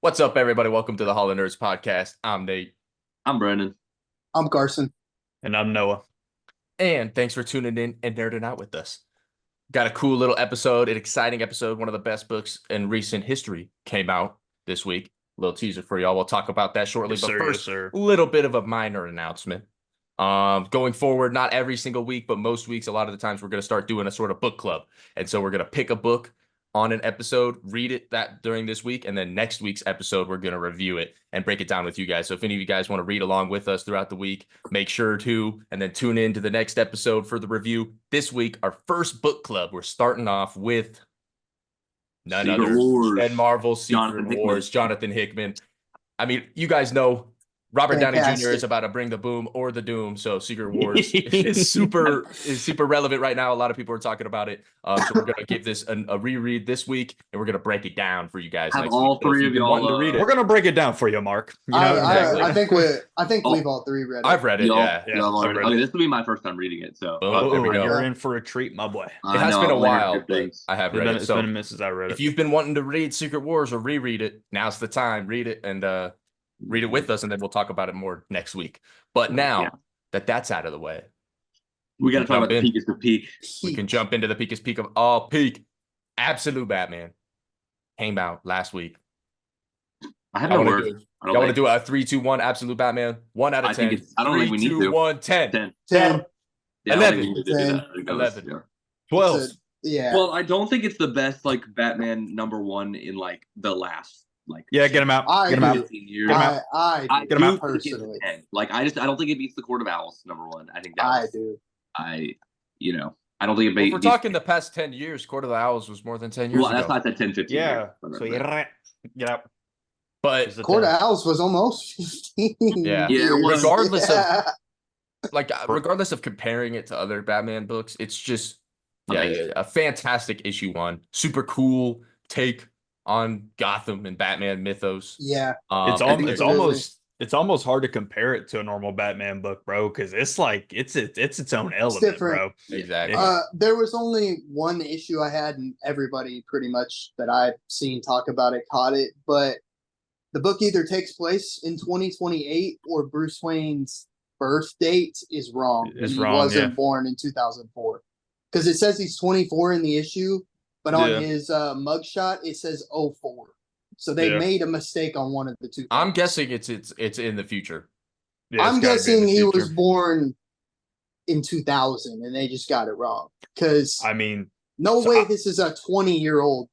What's up, everybody? Welcome to the Hall of Nerds podcast. I'm Nate, I'm Brandon. I'm Carson. And I'm Noah. and thanks for tuning in and nerding out with us. Got a cool little episode, an exciting episode. One of the best books in recent history came out this week. Little teaser for y'all. We'll talk about that shortly. Yes, But sir, first, yes, sir. a little bit of a minor announcement. Going forward, not every single week, but most weeks, a lot of the times we're going to start doing a sort of book club. And so we're going to pick a book on an episode, read it that during this week, and then next week's episode, we're going to review it and break it down with you guys. So if any of you guys want to read along with us throughout the week, make sure to, and then tune in to the next episode for the review. This week, our first book club, we're starting off with none Secret other Wars. than Marvel's Jonathan Secret Wars, Jonathan Hickman. I mean, you guys know Robert Downey Jr. Fantastic. is about to bring the boom or the doom. So Secret Wars is super relevant right now. A lot of people are talking about it. So we're gonna give this a reread this week, and we're gonna break it down for you guys. Have next all week. So if three you've of been y'all, wanting to read it. We're gonna break it down for you, Mark. You know, exactly. I think Oh. we've all three read it. I've read it. Y'all, Yeah. Yeah, y'all I've already- read okay, it. this will be my first time reading it. So Oh, there we go. You're in for a treat, my boy. It has been a while, but Things. I have It's read been, it. it's So been a minute since I read if it. you've been wanting to read Secret Wars or reread it, now's the time. Read it and read it with us, and then we'll talk about it more next week. But now Yeah. that that's out of the way, We got to talk Jump about the in. peak is the peak. we can jump into the peakest peak of all peak. Absolute Batman came out last week. I have Y'all no want word. to do, do a 3, 2, 1 Absolute Batman? 1 out of I 10. think I don't think we need 3, to. 2, 1, 10. 10. 10. Yeah, I don't 11. think we need to do that. I think that was- 11. yeah. 12. Yeah. Well, I don't think it's the best like Batman #1 in like the last like Yeah, get him out. I Get him out. agree. 15 years. Get him out. I I do Get him out. do think it's personally. 10. Like I don't think it beats the Court of Owls #1. I think that I was, do. I don't think it Well, if beats. we're talking the past 10 years, Court of the Owls was more than 10 years Well, that's ago. not that 10, 15 Yeah. years. So you're right. Get out. But It's a Court 10. of Owls was almost 15 Yeah. Yeah, it was. regardless Yeah. regardless of comparing it to other Batman books, it's just Amazing. a fantastic issue 1. Super cool take on Gotham and Batman mythos. Yeah. It's I think it's almost hard to compare it to a normal Batman book, bro, because it's like it's its own element, different. bro. exactly. Yeah. There was only one issue I had, and everybody pretty much that I've seen talk about it caught it. But the book either takes place in 2028 or Bruce Wayne's birth date is wrong. It's he wrong, wasn't yeah. born in 2004 because it says he's 24 in the issue, but on Yeah. his mugshot it says 04. So they Yeah. made a mistake on one of the two. I'm things. guessing it's in the future. Yeah, it's I'm gotta be in guessing the he was future. born in 2000 and they just got it wrong because I mean, no so way I- this is a 20-year-old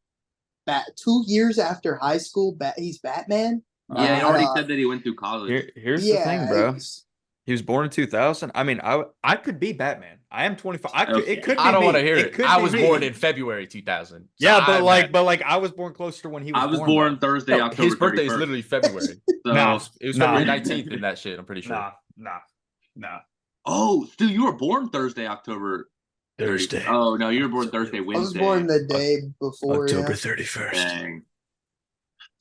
bat 2 years after high school he's Batman. Yeah, he already Uh, said that he went through college. here's the thing, bro. it's- He was born in 2000. I mean, I could be Batman. I am 25. It could be I don't me. want to hear it. could I be was me. born in February 2000. So Yeah, but I'm like I was born closer to when he was I was born. born though. Thursday, No, October his birthday 31st. is literally February. So, Nah. It was Nah. February 19th in that shit. I'm pretty sure. Nah. Oh, Stu, you were born Thursday, October 30th. Thursday. Oh no, you were born Thursday, I Wednesday. was born the day before. October Yeah. 31st. Dang.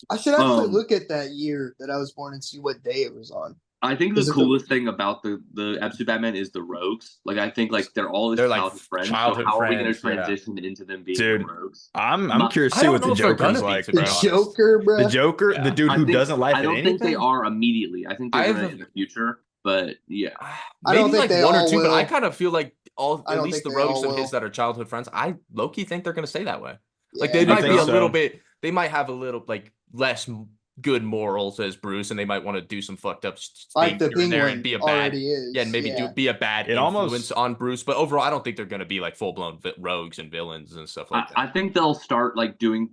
I should actually Um, look at that year that I was born and see what day it was on. I think Is the it the- coolest thing about the Absolute Batman is the rogues. Like I think like they're all his They're, like, childhood friends. childhood so how are we going to friends, yeah. transition into them being Dude, the rogues? I'm My- curious to I see don't what know the if they're gonna Joker's be, like, to The be bro. honest. Joker, bro. The Joker, Yeah. the dude I who think- doesn't laugh I at don't anything. think they are immediately. I think I they're have gonna in the future. But yeah, I Maybe don't think like they one or all two, but I will. kind of feel like I at don't least think the they rogues all of his will. that are childhood friends. I low-key think they're gonna stay that way. Like Yeah. they might be think a little so? bit. They might have a little like less good morals as Bruce, and they might want to do some fucked up Like things the here and there Penguin and be a bad. already is. Yeah, and maybe be a bad It influence almost- on Bruce. But overall, I don't think they're gonna be like full-blown rogues and villains and stuff like I that. think they'll start like doing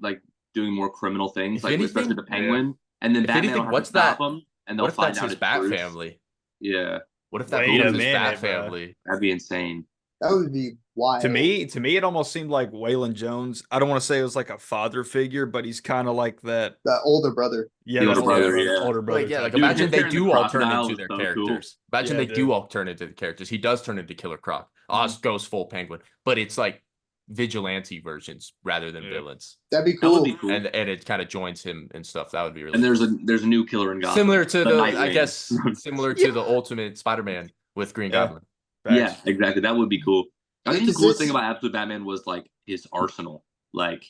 more criminal things, If like especially anything- the Penguin, and then If Batman anything, will have what's to stop that- them, and they'll What if find that's out his it's Bat Bruce. family? Yeah, What if that Wait a becomes his minute, Bat bro. family? that'd be insane. That would be wild. To me, it almost seemed like Waylon Jones. I don't want to say it was like a father figure, but he's kind of like that. The older brother. Yeah, The that's older brother, older, yeah. older brother. Like, yeah, like type. Dude, imagine him they turning do the all turn crocodile into is their so cool. characters. Imagine Yeah, they dude. do all turn into the characters. He does turn into Killer Croc. Oz goes full Penguin, but it's like vigilante versions rather than Yeah. villains, That'd be That cool. would be cool. and it kind of joins him and stuff. That would be really And there's cool. a new killer in Gotham. Similar to the the I Nightwing. guess similar to the Ultimate Spider-Man with Green Yeah. Goblin. Yeah, Facts. exactly. That would be cool. I think the Because coolest it's- thing about Absolute Batman was like his arsenal. Like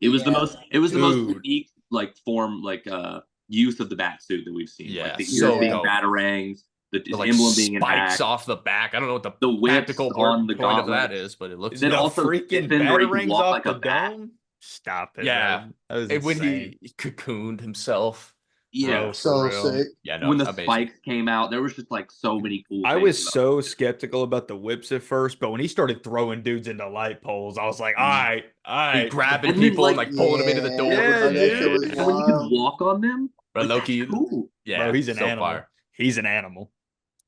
it was the Yeah. most Dude. unique like form use of the bat suit that we've seen. Yeah, like the so ears being dope. batarangs, the like emblem being spikes intact. off the back. I don't know what the The whips tactical on the point of that gauntlets. is, but it looks Then The dope. also freaking stiffen where he can batarangs walk off like the a bat. dome. Stop it. Yeah. bro. That was And when insane. he cocooned himself. Yeah. Bro, for So real. sick. Yeah, no, When the amazing. spikes came out, there was just like so many cool I things was about so it. skeptical about the whips at first, but when he started throwing dudes into light poles, I was like, all right, all He right. grabbing And then, people and like, like pulling them into the door. Yeah, bro, that shit dude. was And when you could wild. walk on them, Bro, like, Loki. that's cool. Yeah, Bro, he's an so animal. fire. He's an animal.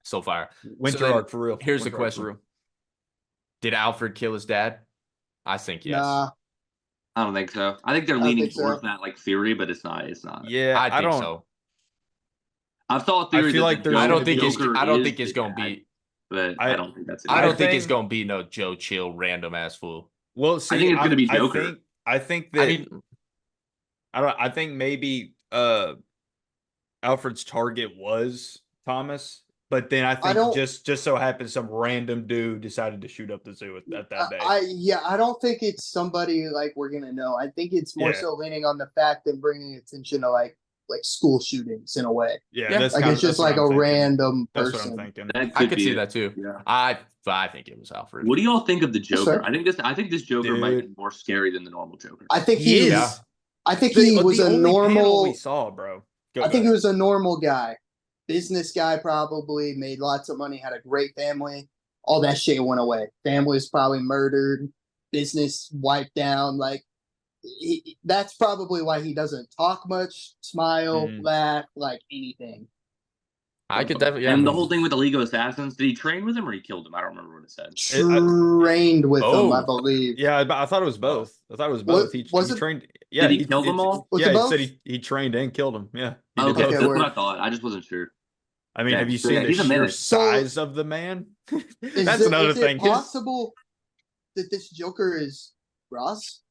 So fire. Winter then arc for real. Here's the Winter arc for question. real. Did Alfred kill his dad? I think yes. Nah, I don't think so. I think they're I don't leaning think so. towards that like theory, but it's not. It's not. Yeah, I think don't. so. I've saw a theory feel that like the there's I Joker don't think it's is I don't think the it's gonna dad, be but I don't think that's it. I don't think think- it's gonna be no Joe Chill random ass fool. Well, see, think it's gonna be Joker. I think that I mean, I think maybe Alfred's target was Thomas, but then I think don't- just so happened some random dude decided to shoot up the zoo at that day. I don't think it's somebody like we're gonna know. I think it's more Yeah. so leaning on the fact and bringing attention to like school shootings in a way. Yeah, that's Like kinda- it's just that's what like I'm a thinking. random That's person. what I'm thinking. That I could be see it. that too. Yeah. I think it was Alfred. What do y'all think of the Joker? fair. I think this Joker might be Dude. more scary than the normal Joker. I think He he is. Yeah. I think he was the a only panel normal. we saw, bro. Go I think he ahead. was a normal guy, business guy, probably made lots of money, had a great family. All that shit went away. Family was probably murdered, business wiped down. Like that's probably why he doesn't talk much, smile, Mhm. laugh, like anything. I could definitely. Yeah, And the whole thing with the League of Assassins, did he train with him or he killed him? I don't remember what it said. Trained with them, I Oh. believe. Yeah, but I thought it was both. I thought it was What- both. He was it- trained. Yeah, Did he kill them all? Was Yeah, it he both? said he trained and killed him. Yeah, he did Okay, both. that's word. what I thought. I just wasn't sure. I mean, Yeah, have you so seen yeah, the he's a sheer menace. size of the man? Is That's it- another is thing. it 'cause- possible that this Joker is Ross?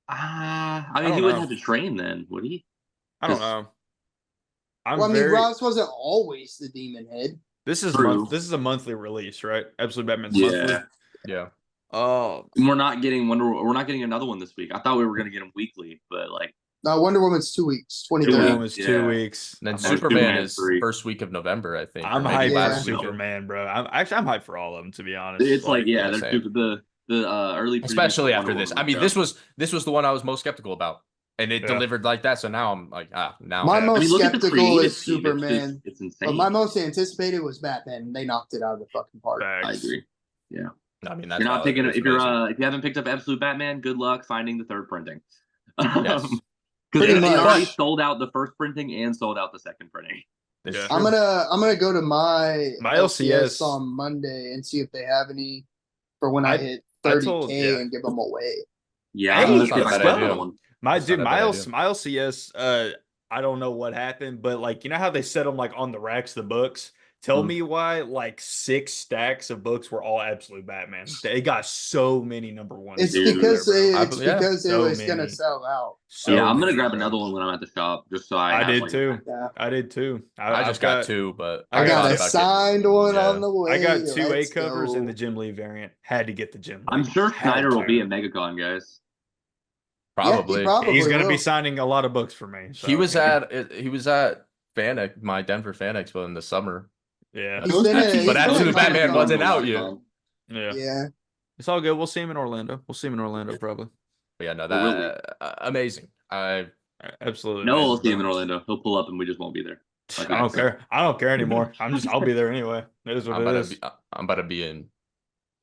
I I mean, don't he wouldn't know. have to train then, would he? I don't 'cause- know. I'm Well, I mean, very. Ross wasn't always the demon head. This is True. this is a monthly release, right? Absolute Batman's Yeah. monthly. Yeah. Oh, And we're not getting We're not getting another one this week. I thought we were gonna get them weekly, but like No, Wonder Woman's 2 weeks, 23rd. Superman Yeah. was Yeah. 2 weeks. And then There's Superman Superman is 3. first week of November, I think. I'm or maybe hyped Yeah. for last week. Superman, bro. I'm hyped for all of them, to be honest. it's like yeah, yeah, there's same. the early previews Especially for after Wonder this. I Woman mean, were this dope. was the one I was most skeptical about, and it Yeah. delivered like that. So now I'm like, now. My Yeah. most I mean, look at the skeptical creative is team. Superman, It's insane. but my most anticipated was Batman. They knocked it out of the fucking park. I Facts. agree. I mean, that's You're not valid. picking It's if you're amazing. if you haven't picked up Absolute Batman, good luck finding the third printing. Yes. Because Pretty they already much. sold out the first printing and sold out the second printing. It's Yeah. true. I'm gonna go to my My LCS LCS on Monday and see if they have any for when I I- hit I 30K told- yeah. and give them away. Yeah, Hey, I'm gonna that's see if not I a can bad find idea. one. My That's dude, not a bad idea. my LCS, I don't know what happened, but like you know how they set them like on the racks, the books. Tell Mhm. me why like 6 stacks of books were all Absolute Batman. They got so many number ones. It's Dude, because bro. it's Yeah. because it So was gonna many. sell out. So Yeah, I'm gonna many, grab bro. another one when I'm at the shop, just so I have, did like, too. Yeah. I did too. I just I've got 2, but I I got got a a about getting- signed one yeah. on the way. I got 2 A Let's covers and go. the Jim Lee variant. Had to get the Jim Lee. I'm sure Had Snyder will to. be at MegaCon, guys. Probably. probably He's gonna will. be signing a lot of books for me. So. He was at my Denver Fan Expo in the summer. Yeah. He's been at- he's But been at Absolute Batman Comic-Con. wasn't out yet. Yeah. Yeah. It's all good. We'll see him in Orlando. probably. But yeah, no, Or will we? that amazing. Absolutely. No, we'll amazing, see him in bro. Orlando. He'll pull up and we just won't be there. Like I don't said. care. I don't care anymore. I'll be there anyway. It is what I'm it about is. to be, I'm about to be in.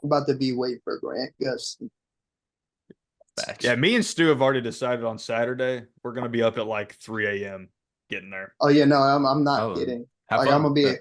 I'm about to be waiting for Grant Gustin. Facts. Yeah, me and Stu have already decided on Saturday we're gonna be up at like 3 a.m. getting there. Oh yeah, no, I'm not Oh, kidding. Have Like fun. I'm gonna be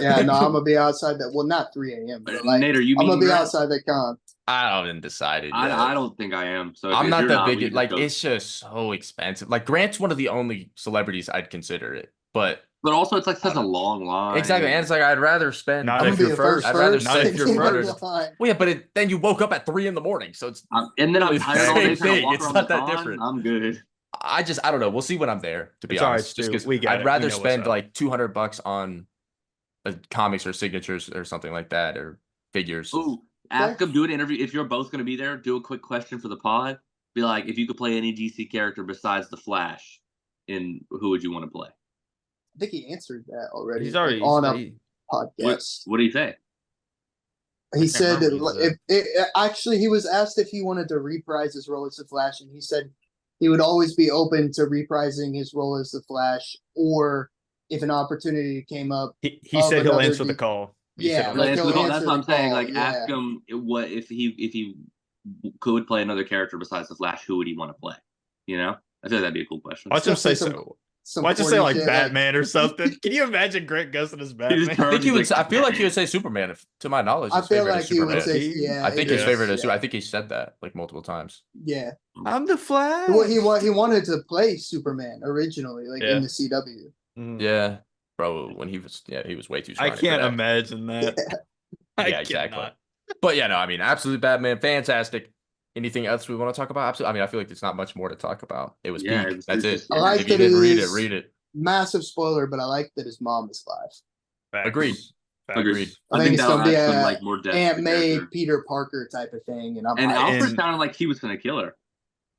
yeah, no, I'm gonna be outside that well not 3 a.m. but like Nate, are you I'm gonna meeting be Grant? outside the con. I haven't decided yet. I don't think I am. So if I'm not you're the we biggest. just Like, go. it's just so expensive. Like, Grant's one of the only celebrities I'd consider it. But But also, it's like such a long line. exactly, and it's like I'd rather spend. Not I'm if gonna be you're a first. I'd rather first, say if you're in first. line. Well, yeah, but then you woke up at 3 in the morning, so it's. And then I'm It's the tired all day same trying to thing. walk It's around not the that con. different. I'm good. I don't know. We'll see when I'm there. To be It's all right, honest, just Stu. because We got it. I'd We rather know what's spend up. like $200 on comics or signatures or something like that or figures. Ooh, ask him, do an interview. If you're both going to be there, do a quick question for the pod. Be like, if you could play any DC character besides the Flash, in who would you want to play? I think he answered that already. He's already on a he- podcast. What do you say? He said, remember what he said. actually, he was asked if he wanted to reprise his role as the Flash, and he said he would always be open to reprising his role as the Flash, or if an opportunity came up. he of said he'll another answer the D- call. He Yeah, said he'll like answer he'll the call. answer That's what I'm the saying. call, Like, ask him what if he could play another character besides the Flash. Who would he want to play? You know, I feel that'd be a cool question. Watch him Just say say some- so. Some Why'd you say corny like shit, Batman or something? Can you imagine Grant Gustin as Batman? just I think he would. He's like, I feel like he would say Superman. To my knowledge, I his feel favorite like is he would Superman. say, yeah. I think it his is, favorite is. yeah. I think he said that like multiple times. Yeah. I'm the Flash. Well, he wanted to play Superman originally, like Yeah. in the CW. Mm. Yeah, bro. When he was way too. I scrawny for can't that. imagine that. I Yeah, exactly. cannot. But yeah, no, I mean, absolute Batman, fantastic. Anything else we want to talk about? Absolutely. I mean, I feel like there's not much more to talk about. It was Yeah, peak. it was That's it. just- I like If you that didn't read it, his- read it. Massive spoiler, but I like that his mom is alive. Facts. Agreed. Facts. Agreed. I think it's that'll gonna be add some, a like more depth. to Aunt the May, character. Peter Parker type of thing, and I'm And like, Alfred And- sounded like he was gonna kill her.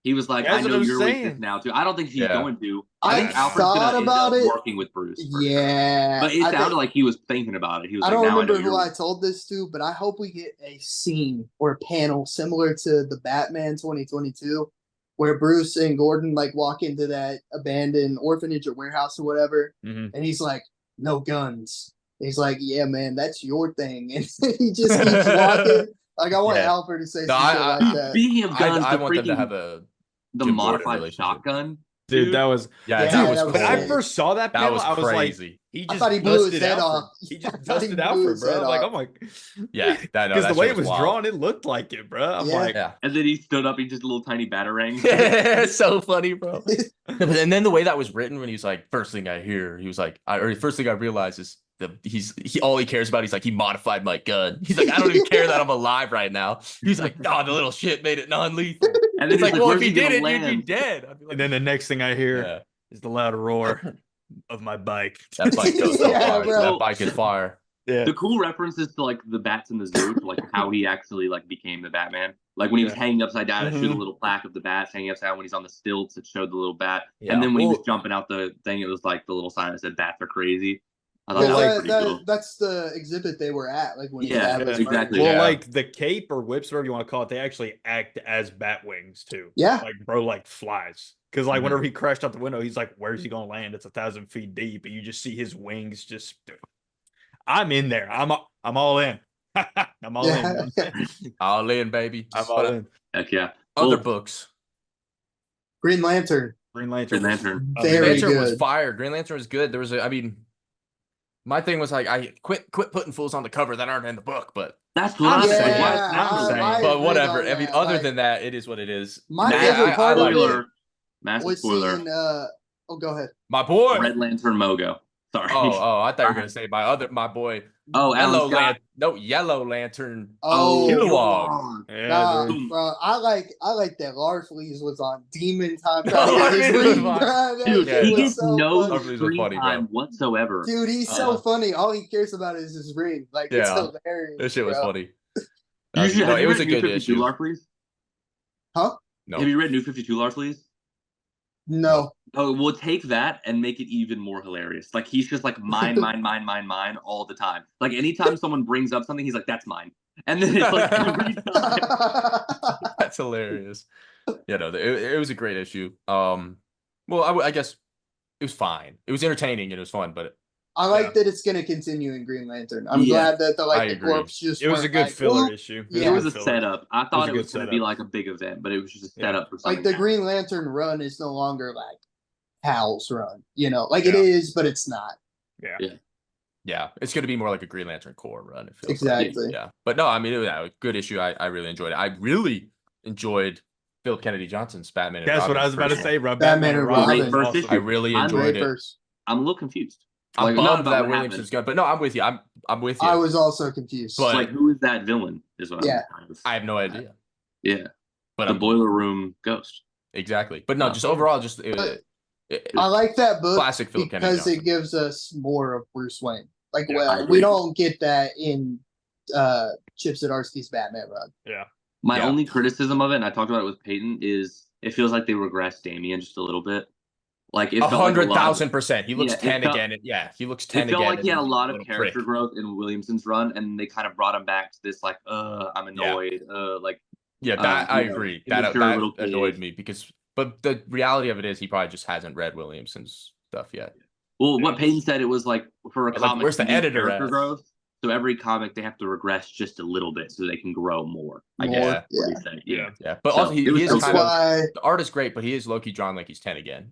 He was like, That's I what know I'm you're with saying. this now too. I don't think he's Yeah. going to. I think Alfred's thought gonna about end it. up working with Bruce. for sure. yeah. But it I sounded think- like he was thinking about it. He was I like, don't now remember I know who you're I told this to, but I hope we get a scene or a panel similar to the Batman 2022, where Bruce and Gordon like walk into that abandoned orphanage or warehouse or whatever, Mhm. and he's like, "No guns." He's like, "Yeah, man, that's your thing," and he just keeps walking. Like I want Yeah. Alfred to say No, some shit like that. Speaking of guns, I the want them to freaking have a the Jim Gordon modified relationship. shotgun. Dude, that was yeah. Yeah, that was that cool. was when I sick. first saw that That panel, was I was like, crazy. he I just thought he blew his dusted head Alfred. off. He I just thought he dusted blew Alfred, his bro. head Like, off. I'm like, Yeah, that, no, because that the way shit it was wild. drawn, it looked like it, bro. I'm Yeah. like, Yeah. And then he stood up, he just a little tiny batarang. It's so funny, bro. And then the way that was written, when he was like, first thing I hear, he was like, or first thing I realize is he all he cares about. He's like, he modified my gun. He's like, I don't even care that I'm alive right now. He's like, oh, the little shit made it non-lethal. And then It's like, well, if where's he gonna did it, you'd be land? dead. I'd be like, and then the next thing I hear yeah, is the loud roar of my bike. that bike goes so Yeah, far. bro. That bike is fire. Yeah. The cool references to like the bats in the zoo, to, like how he actually like became the Batman. Like when he was Yeah. hanging upside down, it showed a Mhm. little plaque of the bats hanging upside down. When he's on the stilts, it showed the little bat. Yeah. And then when he was Well- jumping out the thing, it was like the little sign that said "Bats are crazy." I thought Yeah, that was that- pretty cool. that's the exhibit they were at, like when the Yeah, dad was exactly. murdered. Well, Yeah. like the cape or whips, whatever you want to call it, they actually act as bat wings too. Yeah. Like bro, like flies. Because like Mhm. whenever he crashed out the window, he's like, "Where's he gonna land? It's 1,000 feet deep," and you just see his wings. Just, I'm in there. I'm all in. I'm all in. Yeah. Man. All in, baby. I'm all in. Heck yeah. Other Well, books. Green Lantern. Green Lantern. Green was Lantern. Very Green Lantern was good. fire. Green Lantern was good. There was I mean, my thing was like, I quit putting fools on the cover that aren't in the book, but That's what I'm I'm saying. saying. Yeah, I'm saying. I but agreed whatever. on I mean, that, other like, than that, it is what it is. My Nah, favorite part of like it Spoiler. Massive was spoiler. seeing oh, go ahead. my boy. Red Lantern Mogo. Sorry. Oh, I thought you were gonna say my boy. Oh, Alan Yellow Scott. Lantern. No, Yellow Lantern. Oh, Kilowog. Yeah, Nah, bro. bro, I like that Larfleeze was on Demon Time. Larfleeze was fine. Bro, that Dude, shit he was gets so no funny. Larfleeze was screen funny, bro. time whatsoever. Dude, he's so Uh-huh. funny. All he cares about is his ring. Like it's Yeah. hilarious. This shit was bro. funny. You should, No, have it you was read a New good 52 issue. Larfleeze? No. Have you read New 52 Larfleeze? No. Oh, we'll take that and make it even more hilarious. Like he's just like mine all the time. Like anytime someone brings up something, he's like, "That's mine," and then it's like every time. That's hilarious. Yeah, no, it was a great issue. Well, I guess it was fine. It was entertaining and it was fun, but I like Yeah. that it's gonna continue in Green Lantern. I'm Yeah. glad that the I the agree. corpse just It was a went good like, filler "Whoop." issue. Yeah. It was a filler. setup. I thought a it good was going to be setup. like a big event, but it was just a Yeah. setup for something. Like the else. Green Lantern run is no longer like Hal's run. You know, like it Yeah. is, but it's not. yeah, it's gonna be more like a Green Lantern core run. It feels Exactly. Like. Yeah, but no, I mean, it was a good issue. I really enjoyed it. I really enjoyed Philip Kennedy Johnson's Batman. And That's what Robin I was about to first say, one. bro. Batman and Robin. was First awesome. issue. I really I'm enjoyed Great it. verse. I'm a little confused. I'm Like, not bummed about that what Williamson's happened. gone, but no, I'm with you. I'm with you. I was also confused. But- Like, who is that villain? Is what Yeah. I'm kind of. I have no idea. Yeah, But the I'm, boiler room ghost. exactly. But no, Oh. just overall, just I like that book classic Philip Kennedy because it Johnson. gives us more of Bruce Wayne. Like, Yeah, I well, agree. we don't get that in Chip Zdarsky's Batman run. My Yeah. only criticism of it, and I talked about it with Peyton, is it feels like they regressed Damian just a little bit. Like it felt like a lot of- 100,000%. He looks Yeah, 10 felt- again. Yeah, he looks 10 It felt again. like he had a lot of little character prick. growth in Williamson's run, and they kind of brought him back to this like, I'm annoyed, like Yeah, that I you know, agree. immature That little annoyed kid. me because, but the reality of it is he probably just hasn't read Williamson's stuff yet. Well, Yeah. what Peyton said, it was like for a Like, comic, where's the you need editor character at? growth. So every comic they have to regress just a little bit so they can grow more. I guess. More, That's what yeah. he said. Yeah. Yeah, but So, also it he was is so That's kind of why, the art is great, but he is low-key drawn like he's 10 again.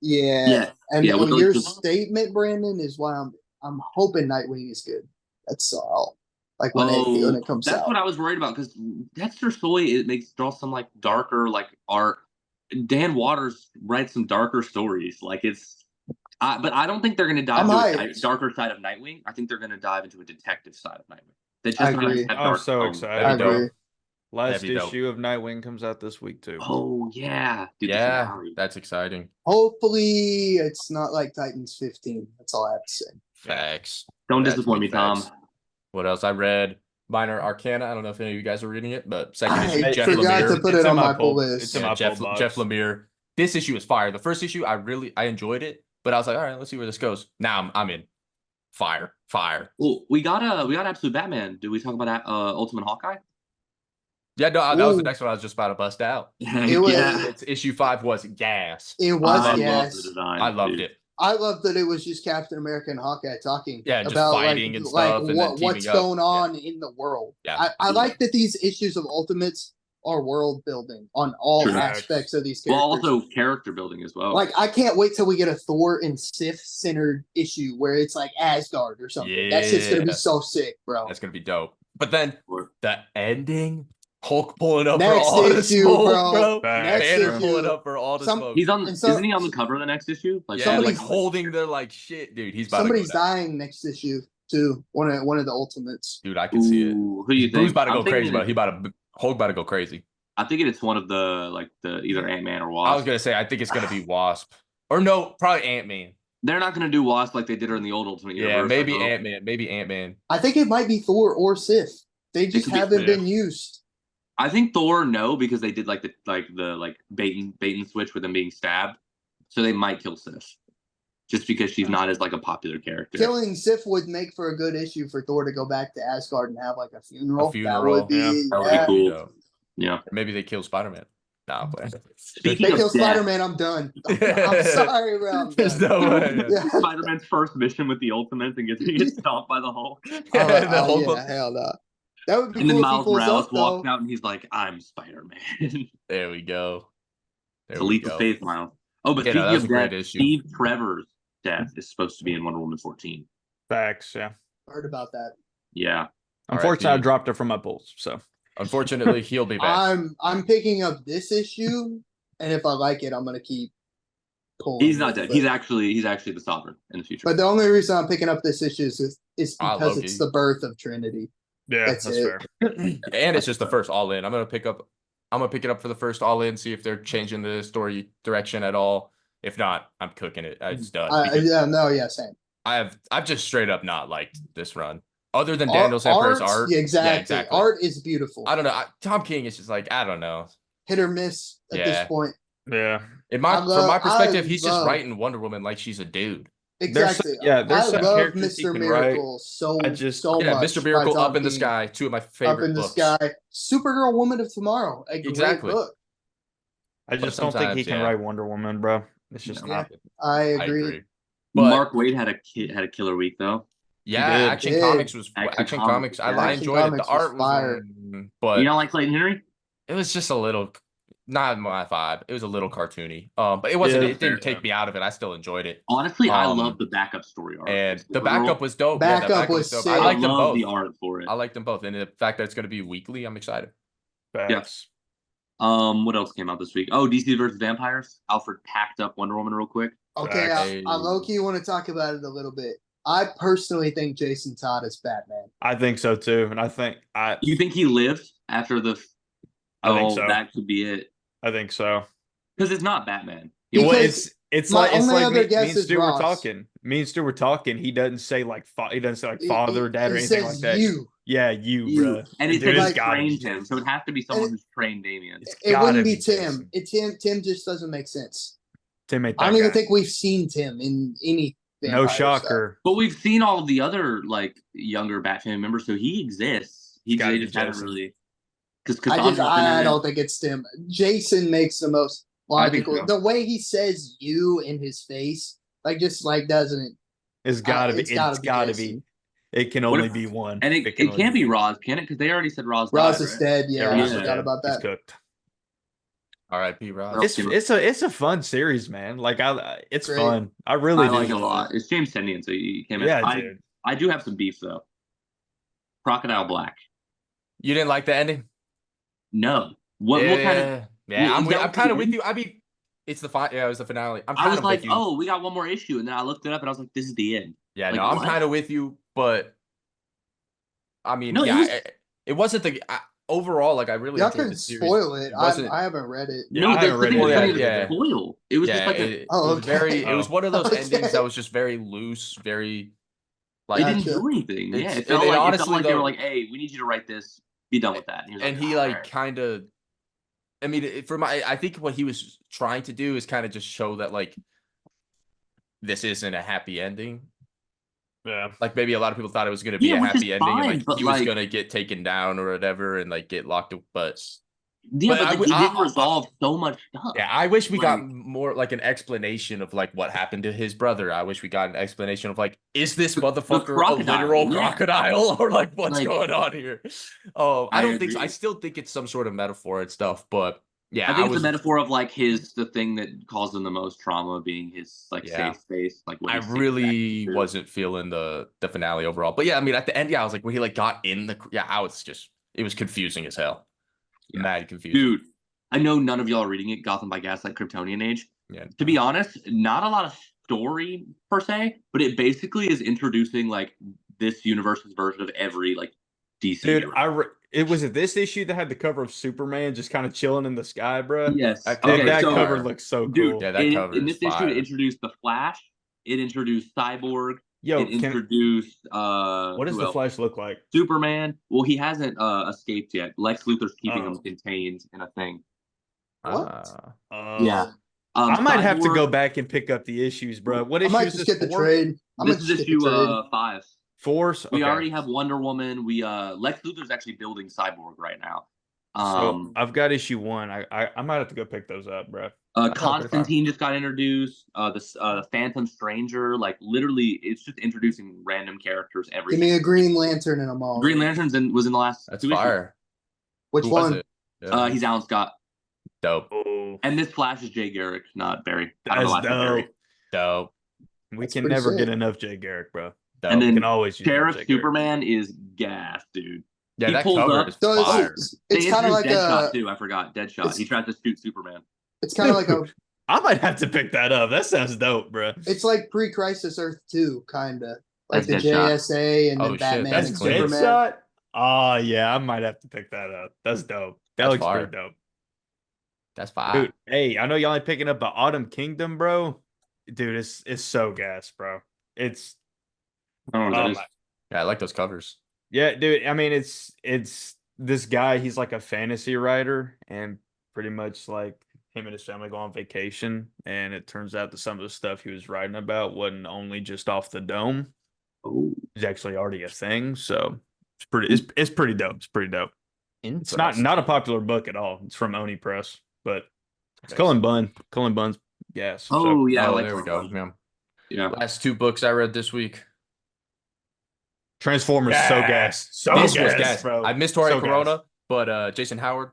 yeah. And Yeah, with your those- statement, Brandon, is why I'm hoping Nightwing is good. That's all. Like when it comes that's out. what I was worried about because Dexter Soy draw some like darker like art. Dan Waters writes some darker stories. Like but I don't think they're going to dive I'm into a hyped. darker side of Nightwing. I think they're going to dive into a detective side of Nightwing. They just I don't agree. have I'm dark so tones. excited. I That'd be dope. agree. Last That'd be dope. issue of Nightwing comes out this week too. Oh yeah, dude, the Yeah, finale. that's exciting. Hopefully, it's not like Titans 15. That's all I have to say. Facts. Don't That's disappoint me, big facts. Tom. What else? I read Minor Arcana. I don't know if any of you guys are reading it, but second I issue, Jeff forgot Lemire. to put It's it in on my pull- pull It's list. in Yeah, my Jeff pull box. Lemire. This issue is fire. The first issue, I enjoyed it, but I was like, all right, let's see where this goes. Now I'm in. Fire. Well, we got Absolute Batman. Did we talk about that Ultimate Hawkeye? Yeah, no, that was the Ooh. next one I was just about to bust out. It was- yeah. It's issue 5 was gas. It was I love gas. the design. I loved dude. it. I love that it was just Captain America and Hawkeye talking Yeah, just about fighting and stuff, and then what's teaming up. going on in the world. Yeah. I like that these issues of Ultimates are world building on all True. aspects of these Well, characters. also character building as well. Like I can't wait till we get a Thor and Sif centered issue where it's like Asgard or something. That shit's gonna be Yeah. so sick, bro. That's gonna be dope. But then Or- the ending, Hulk pulling up Next for all the issue, smoke, bro. Facts. Next Banner issue. pulling up for all the Some- smoke. He's on. And so- Isn't he on the cover of the next issue? Like Yeah, somebody's- like holding their like shit, dude. He's about Somebody's to go down. dying next issue too. One of the Ultimates. Dude, I can see it. Ooh, who do you think? Drew's about to I'm go crazy, thinking but Hulk about to go crazy. I'm thinking it's one of the either Ant-Man or I was Wasp. gonna say I think it's gonna be Wasp. Or no, probably Ant-Man. They're not gonna do Wasp like they did her in the old Ultimate Yeah, Universe. maybe I hope. Ant-Man. Maybe Ant-Man. I think it might be Thor or Sif. They just could be- haven't yeah. been used. I think Thor no because they did like the bait and switch with them being stabbed, so they might kill Sif, just because she's not as like a popular character. Killing Sif would make for a good issue for Thor to go back to Asgard and have like a funeral. A funeral, That would be, yeah. That would be yeah. cool. You know, Yeah. maybe they kill Spider-Man. Nah, I'm playing. Speaking They of kill death, Spider-Man, I'm done. I'm sorry, bro. I'm There's done. no way. Yeah. Spider-Man's first mission with the Ultimates and gets stomped by the Hulk. The Hulk- Yeah, hell no. That would be And then cool if he Miles pulls Morales up, walks though. out and he's like, "I'm Spider-Man." There we go. There It's a we leap go. of faith, Miles. Oh, but Yeah, no, speaking that's of a great death, issue. Steve Trevor's death is supposed to be in Wonder Woman 14. Facts, yeah. Heard about that. Yeah. Unfortunately, I R.I.P. dropped it from my pulls. So Unfortunately, he'll be back. I'm picking up this issue, and if I like it, I'm gonna keep pulling. He's not it, dead. but- He's actually the Sovereign in the future. But the only reason I'm picking up this issue is Ah, because Loki. it's the birth of Trinity. yeah, That's that's, it. fair. And it's just the first all in. I'm gonna pick it up for the first all in, see if they're changing the story direction at all. If not, I'm cooking it. It's done. Because Same. I've just straight up not liked this run. Other than Daniel Samper's art. Yeah, exactly. exactly. Art is beautiful. I don't know. Tom King is just like, I don't know. Hit or miss at Yeah. this point. Yeah. From I my perspective, love- he's just writing Wonder Woman like she's a dude. Exactly. there's I some love characters he Mr. can write. Miracle so I just- so Yeah, much. Mr. by Miracle, Tom Up in the King. Sky, two of my favorite Up in the books. Sky. Supergirl Woman of Tomorrow. A Exactly. great book. I But just don't think he sometimes, can yeah. write Wonder Woman, bro. It's just Yeah. not. I I agree. agree. But Mark Waid had a killer week though. yeah, did. Action Did. Comics was Action Action Comics, Comics. I yeah. Action enjoyed it. Comics The was art was fire. but You don't like Clayton Henry? it was just a little not my vibe. It was a little cartoony. But it wasn't. Yeah, It didn't fair take me out of it. I still enjoyed it. Honestly, I Um, love the backup story art. And the Supergirl. backup was dope. Yeah, the Backup was dope. sick. I I liked them love both. the art for it. I liked them both, and the fact that it's going to be weekly, I'm excited. Facts. What else came out this week? Oh, DC versus Vampires. Alfred packed up Wonder Woman real quick. Okay, Facts. I low-key want to talk about it a little bit. I personally think Jason Todd is Batman. I think so too, and I think You think he lived after the? I think so. That could be it. I think so. Because it's not Batman. Because Well, it's my like it's only like other me guess and is Stu were Ross. talking. Me and Stu were talking. He doesn't say like father, dad, or He anything says like that. You. Yeah, you, bro. And it Dude, says it's he gotta be trained him, so it has to be someone And- who's trained Damien. It's It gotta wouldn't be be Tim. Jason. Tim just doesn't make sense. Tim ain't that I don't even guy. think we've seen Tim in any No vampire stuff. shocker. But we've seen all of the other like younger Batman members, so he exists. It's gotta They be just haven't Jason. really because I don't think it's Tim. Jason makes the most I think logical. so. The way he says "you" in his face, like just like doesn't. It's gotta be. It's It's gotta gotta be be. Jason. It can What only if- be one. And it can only can't be one. Roz, can it? Because they already said Roz Roz died, is right? dead. Yeah, I Roz is forgot dead. about He's that. cooked. R.I.P. Roz. It's a fun series, man. Like it's Great. fun. I really I do. like it a lot. It's James Tynion, so he came in. Yeah, dude. I do have some beef though. Crocodile Black. You didn't like the ending? No. What kind of? Yeah, is that I'm what kind you of with mean? you. I mean, it's the yeah, it was the finale. I'm I kind was of like, with you. oh, we got one more issue, and then I looked it up, and I was like, this is the end. Yeah, like, no, I'm what? kind of with you, but I mean, No, yeah, it wasn't the overall. Like, I really Y'all enjoyed can the series. spoil it. wasn't- I haven't read it. Yeah, no, I the haven't read thing it was yet. funny was Yeah. spoil. It was just like it Oh, was okay. very. It was one of those Okay. endings that was just very loose, very like. it didn't Gotcha. do anything. Yeah, It's- it felt and like, honestly, they were though- like, hey, we need you to write this. Be done with that. And he like kind of. I mean, I think what he was trying to do is kind of just show that like this isn't a happy ending. Yeah. Like maybe a lot of people thought it was going to be Yeah, a which is happy ending, fine, and but, like he was like- going to get taken down or whatever, and like get locked up. But Yeah, But but I- he didn't resolve so much stuff. yeah, I wish we got Like- more like an explanation of like what happened to his brother. I wish we got an explanation of like, is this motherfucker a crocodile, literal yeah. crocodile or like what's Like- going on here? Oh, I I don't think so. agree. I still think it's some sort of metaphor and stuff, but yeah, I think it's was a metaphor of like the thing that caused him the most trauma being his like Yeah. safe space. Like what I he's safe really back to. wasn't feeling the finale overall. But yeah, I mean at the end, yeah, I was like when he like got in the I was just it was confusing as hell. Yeah. Mad confusing. Dude, I know none of y'all are reading it, Gotham by Gaslight Kryptonian Age. Yeah. To be honest, not a lot of story per se, but it basically is introducing like this universe's version of every like DC. Dude, hero. it was it this issue that had the cover of Superman just kind of chilling in the sky, bro. Yes. That Dude, cover that is cover fire. looks so cool. Dude, Yeah, that cover in is this issue, fire. it introduced the Flash. It introduced Cyborg. Yo, it introduced what does who the else? Flash look like? Superman. Well, he hasn't escaped yet. Lex Luthor's keeping him Oh. contained in a thing. What? Yeah. I might have to Cyborg- go back and pick up the issues, bro. What I issue might is just this get the for? trade. I might This is just get issue the trade. 5. Force. We Okay. already have Wonder Woman. Lex Luthor's actually building Cyborg right now. So I've got issue 1. I might have to go pick those up, bro. Constantine just got introduced. The Phantom Stranger, like literally, it's just introducing random characters every. Give me a Green Lantern and I'm all. Green Lantern's was in the last. That's 2 issues. fire. Which Who was one? it? Yeah. He's Alan Scott, dope. Oh, and this Flash is Jay Garrick, not Barry. I don't know that's why I said Barry. dope. Dope. We That's can pretty never sick. get enough Jay Garrick, bro. Dope. And We then can always use more Sheriff Jay Garrick. Superman is gas, dude. Yeah, He that pulls cover up- is So fire. it's They kind of introduced like Deadshot a. too. I forgot Deadshot. it's- He tries to shoot Superman. It's kind of like a. I might have to pick that up. That sounds dope, bro. It's like pre-Crisis Earth 2, kind of like That's the Deadshot. JSA and Oh, then shit, Batman that's and clean. Superman. Deadshot? Oh, yeah, I might have to pick that up. That's dope. That That's looks fire. pretty dope. That's fire. Dude, hey, I know y'all ain't picking up the Autumn Kingdom, bro. Dude, it's so gas, bro. It's I don't know what that is. my- Yeah, I like those covers. yeah, dude. I mean, it's this guy. He's like a fantasy writer, and pretty much like him and his family go on vacation, and it turns out that some of the stuff he was writing about wasn't only just off the dome. Oh. It's actually already a thing. So it's pretty. It's pretty dope. It's pretty dope. It's not a popular book at all. It's from Oni Press, but it's Cullen Bunn. Cullen Bunn's gas. Oh So, yeah, I Oh, like there we go. Superman. Yeah. Yeah. Last 2 books I read this week. Transformers so gas. So This gas, was gas. bro. I missed Tori So gas. Corona, but Jason Howard,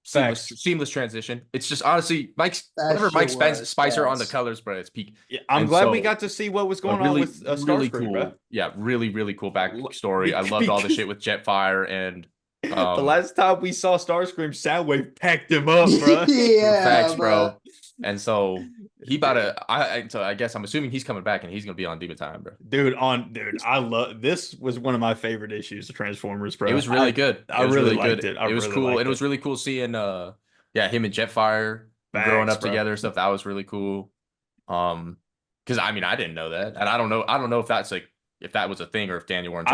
seamless transition. It's just honestly, That whatever Mike shit was Spicer on the gas. colors, but it's peak. Yeah, I'm And glad we so, got to see what was A going really, on with really Starscream, cool. bro. Yeah, really cool backstory. I loved all the shit with Jetfire and The last time we saw Starscream, Soundwave packed him up, bro. Yeah, facts, bro. And so he about to. So I guess I'm assuming he's coming back and he's gonna be on Demon Time, bro. Dude, I love this. Was one of my favorite issues of Transformers, bro. It was really good. I was really good. liked it. I It was really cool. liked It was it. really cool seeing him and Jetfire growing Facts, up bro. together and stuff. That was really cool. Because I mean I didn't know that, and I don't know if that's like if that was a thing or if Daniel Warren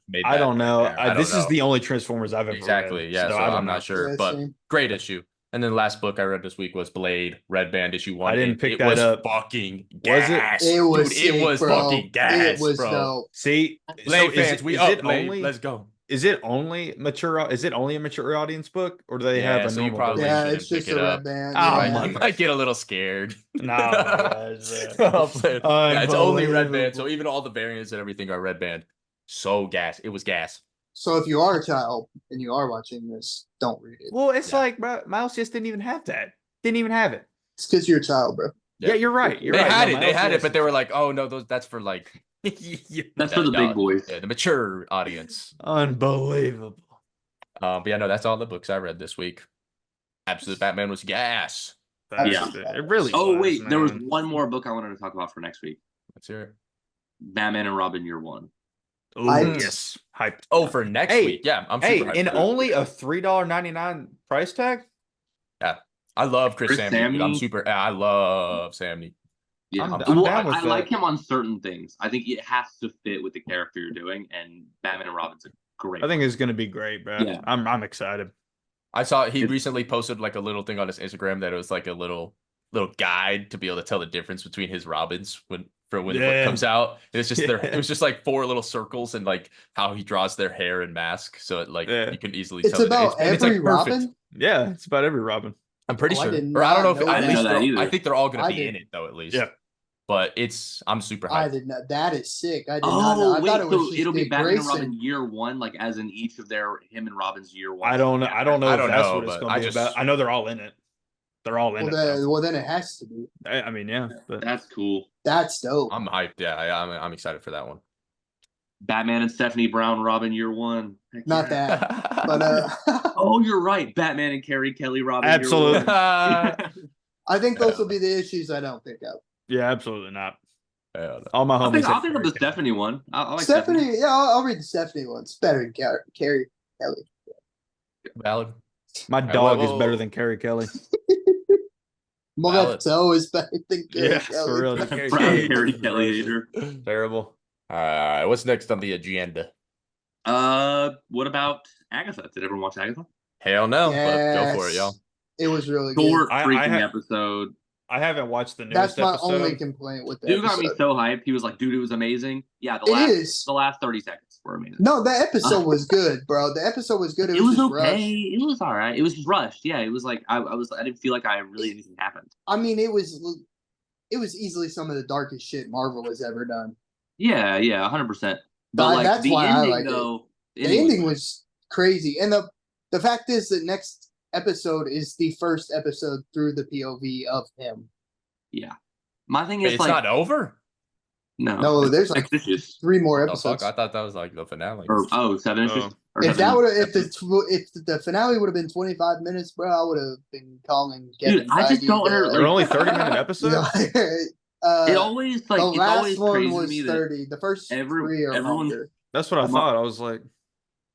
made that. I don't know. right there. I don't This is know. the only Transformers I've ever Exactly. read, Yeah, so I don't I'm know. not sure, Yeah, but same. great issue. And then the last book I read this week was Blade, Red Band issue 1. I didn't pick it that was up. Fucking Was it? gas. It was Dude, sick, it was bro. fucking gas, It was bro. dope. See, Blade so fans, we up, Blade. Let's go. Is it only mature? Is it only a mature audience book, or do they have a so you normal probably version? Yeah, shouldn't it's just pick it a up. Red Band. Oh, yeah. I might get a little scared. No, my gosh, I'm playing. Yeah, it's only Red Band, Unbelievable. so even all the variants and everything are Red Band. So gas. It was gas. So if you are a child and you are watching this, don't read it. Well, it's Yeah. like, bro, Miles just didn't even have that. Didn't even have it. It's because you're a child, bro. Yeah, you're right. You're They right. had No, it. They Miles had it, is. but they were like, "Oh no, that's for like That's for the big boys. Yeah, the mature audience." Unbelievable. But yeah, no, that's all the books I read this week. Absolute Batman was gas. Yeah. It really. Oh was, wait, there was man. one more book I wanted to talk about for next week. Let's hear it. Batman and Robin Year One. Ooh, Hyped. yes, hype. Oh, for next Hey, week. Yeah, I'm Hey, super hyped and for that. only a $3.99 price tag. I love Chris Chris Samney. Dude. I'm Samney. super. I love Samney. Yeah, I'm well, down with I like that. him on certain things. I think it has to fit with the character you're doing, and Batman and Robin's a great. I think it's gonna be great, bro. Yeah. I'm excited. I saw he It's- recently posted like a little thing on his Instagram that it was like a little guide to be able to tell the difference between his Robins when the book Yeah. comes out. It's just Yeah. it was just like 4 little circles and like how he draws their hair and mask, so it like Yeah. you can easily It's tell. about and it's, like, every perfect. Robin. Yeah, it's about every Robin. I'm pretty Oh, I sure, did or I don't know not if know at that. least I didn't know that I either. think they're all going I to be in did. it though at least. Yeah. But I'm super I hyped. did not. That is sick. I did not know. Oh I wait, thought it was so just it'll be Dick Batman and Grayson. Robin Year One, like as in each of him and Robin's Year One. I don't know. I don't know I if don't that's know, what it's but gonna I be just- about. I know they're all in it. They're all in Well, it. though. well, then it has to be. I mean, yeah, but That's cool. That's dope. I'm hyped. Yeah, I'm excited for that one. Batman and Stephanie Brown, Robin Year One. Heck Not yeah. that, but Oh, you're right. Batman and Carrie Kelly, Robin. Absolutely. Year One. I think those will be the issues I don't pick up. yeah, absolutely not. Hell no. All my I'll homies. think of the Stephanie one. I like Stephanie, yeah, I'll read the Stephanie one. It's better than Carrie Kelly. Valid. My Alright, dog whoa, is whoa, better whoa. than Carrie Kelly. Valid. Molesto is better than Carrie Yeah, Kelly. for real. Brown Kelly Carrie is Kelly atrocious. hater. Terrible. All right. What's next on the agenda? What about Agatha? Did everyone watch Agatha? Hell no. But go for it, y'all. Yes. It was really good. Short I freaking ha- episode. I haven't watched the newest That's my episode. only complaint with the Dude got me episode. so hyped. He was like, "Dude, it was amazing." Yeah, It is. the last 30 seconds were amazing. No, the episode was good, bro. The episode was good. It, It was just okay. rushed. It was all right. It was just rushed. Yeah, it was like I didn't feel like anything happened. I mean, it was easily some of the darkest shit Marvel has ever done. Yeah, 100%. But But like that's the why I ending liked it. though, The ending was crazy, and the fact is that next episode is the first episode through the POV of him. yeah. My thing Wait, is it's like not over? No, there's like 6 issues 3 more The fuck? episodes. I thought that was like the finale. or 7 issues. Oh. Or If 7 that would have, episodes. if the finale would have been 25 minutes, bro, I would have been calling Kevin. Dude, I just Feige don't the- under- They're only 30-minute episodes. it it always like the it's last always one crazy to was me that 30. The first 3 are everyone's- longer. That's what I I'm thought. I was like,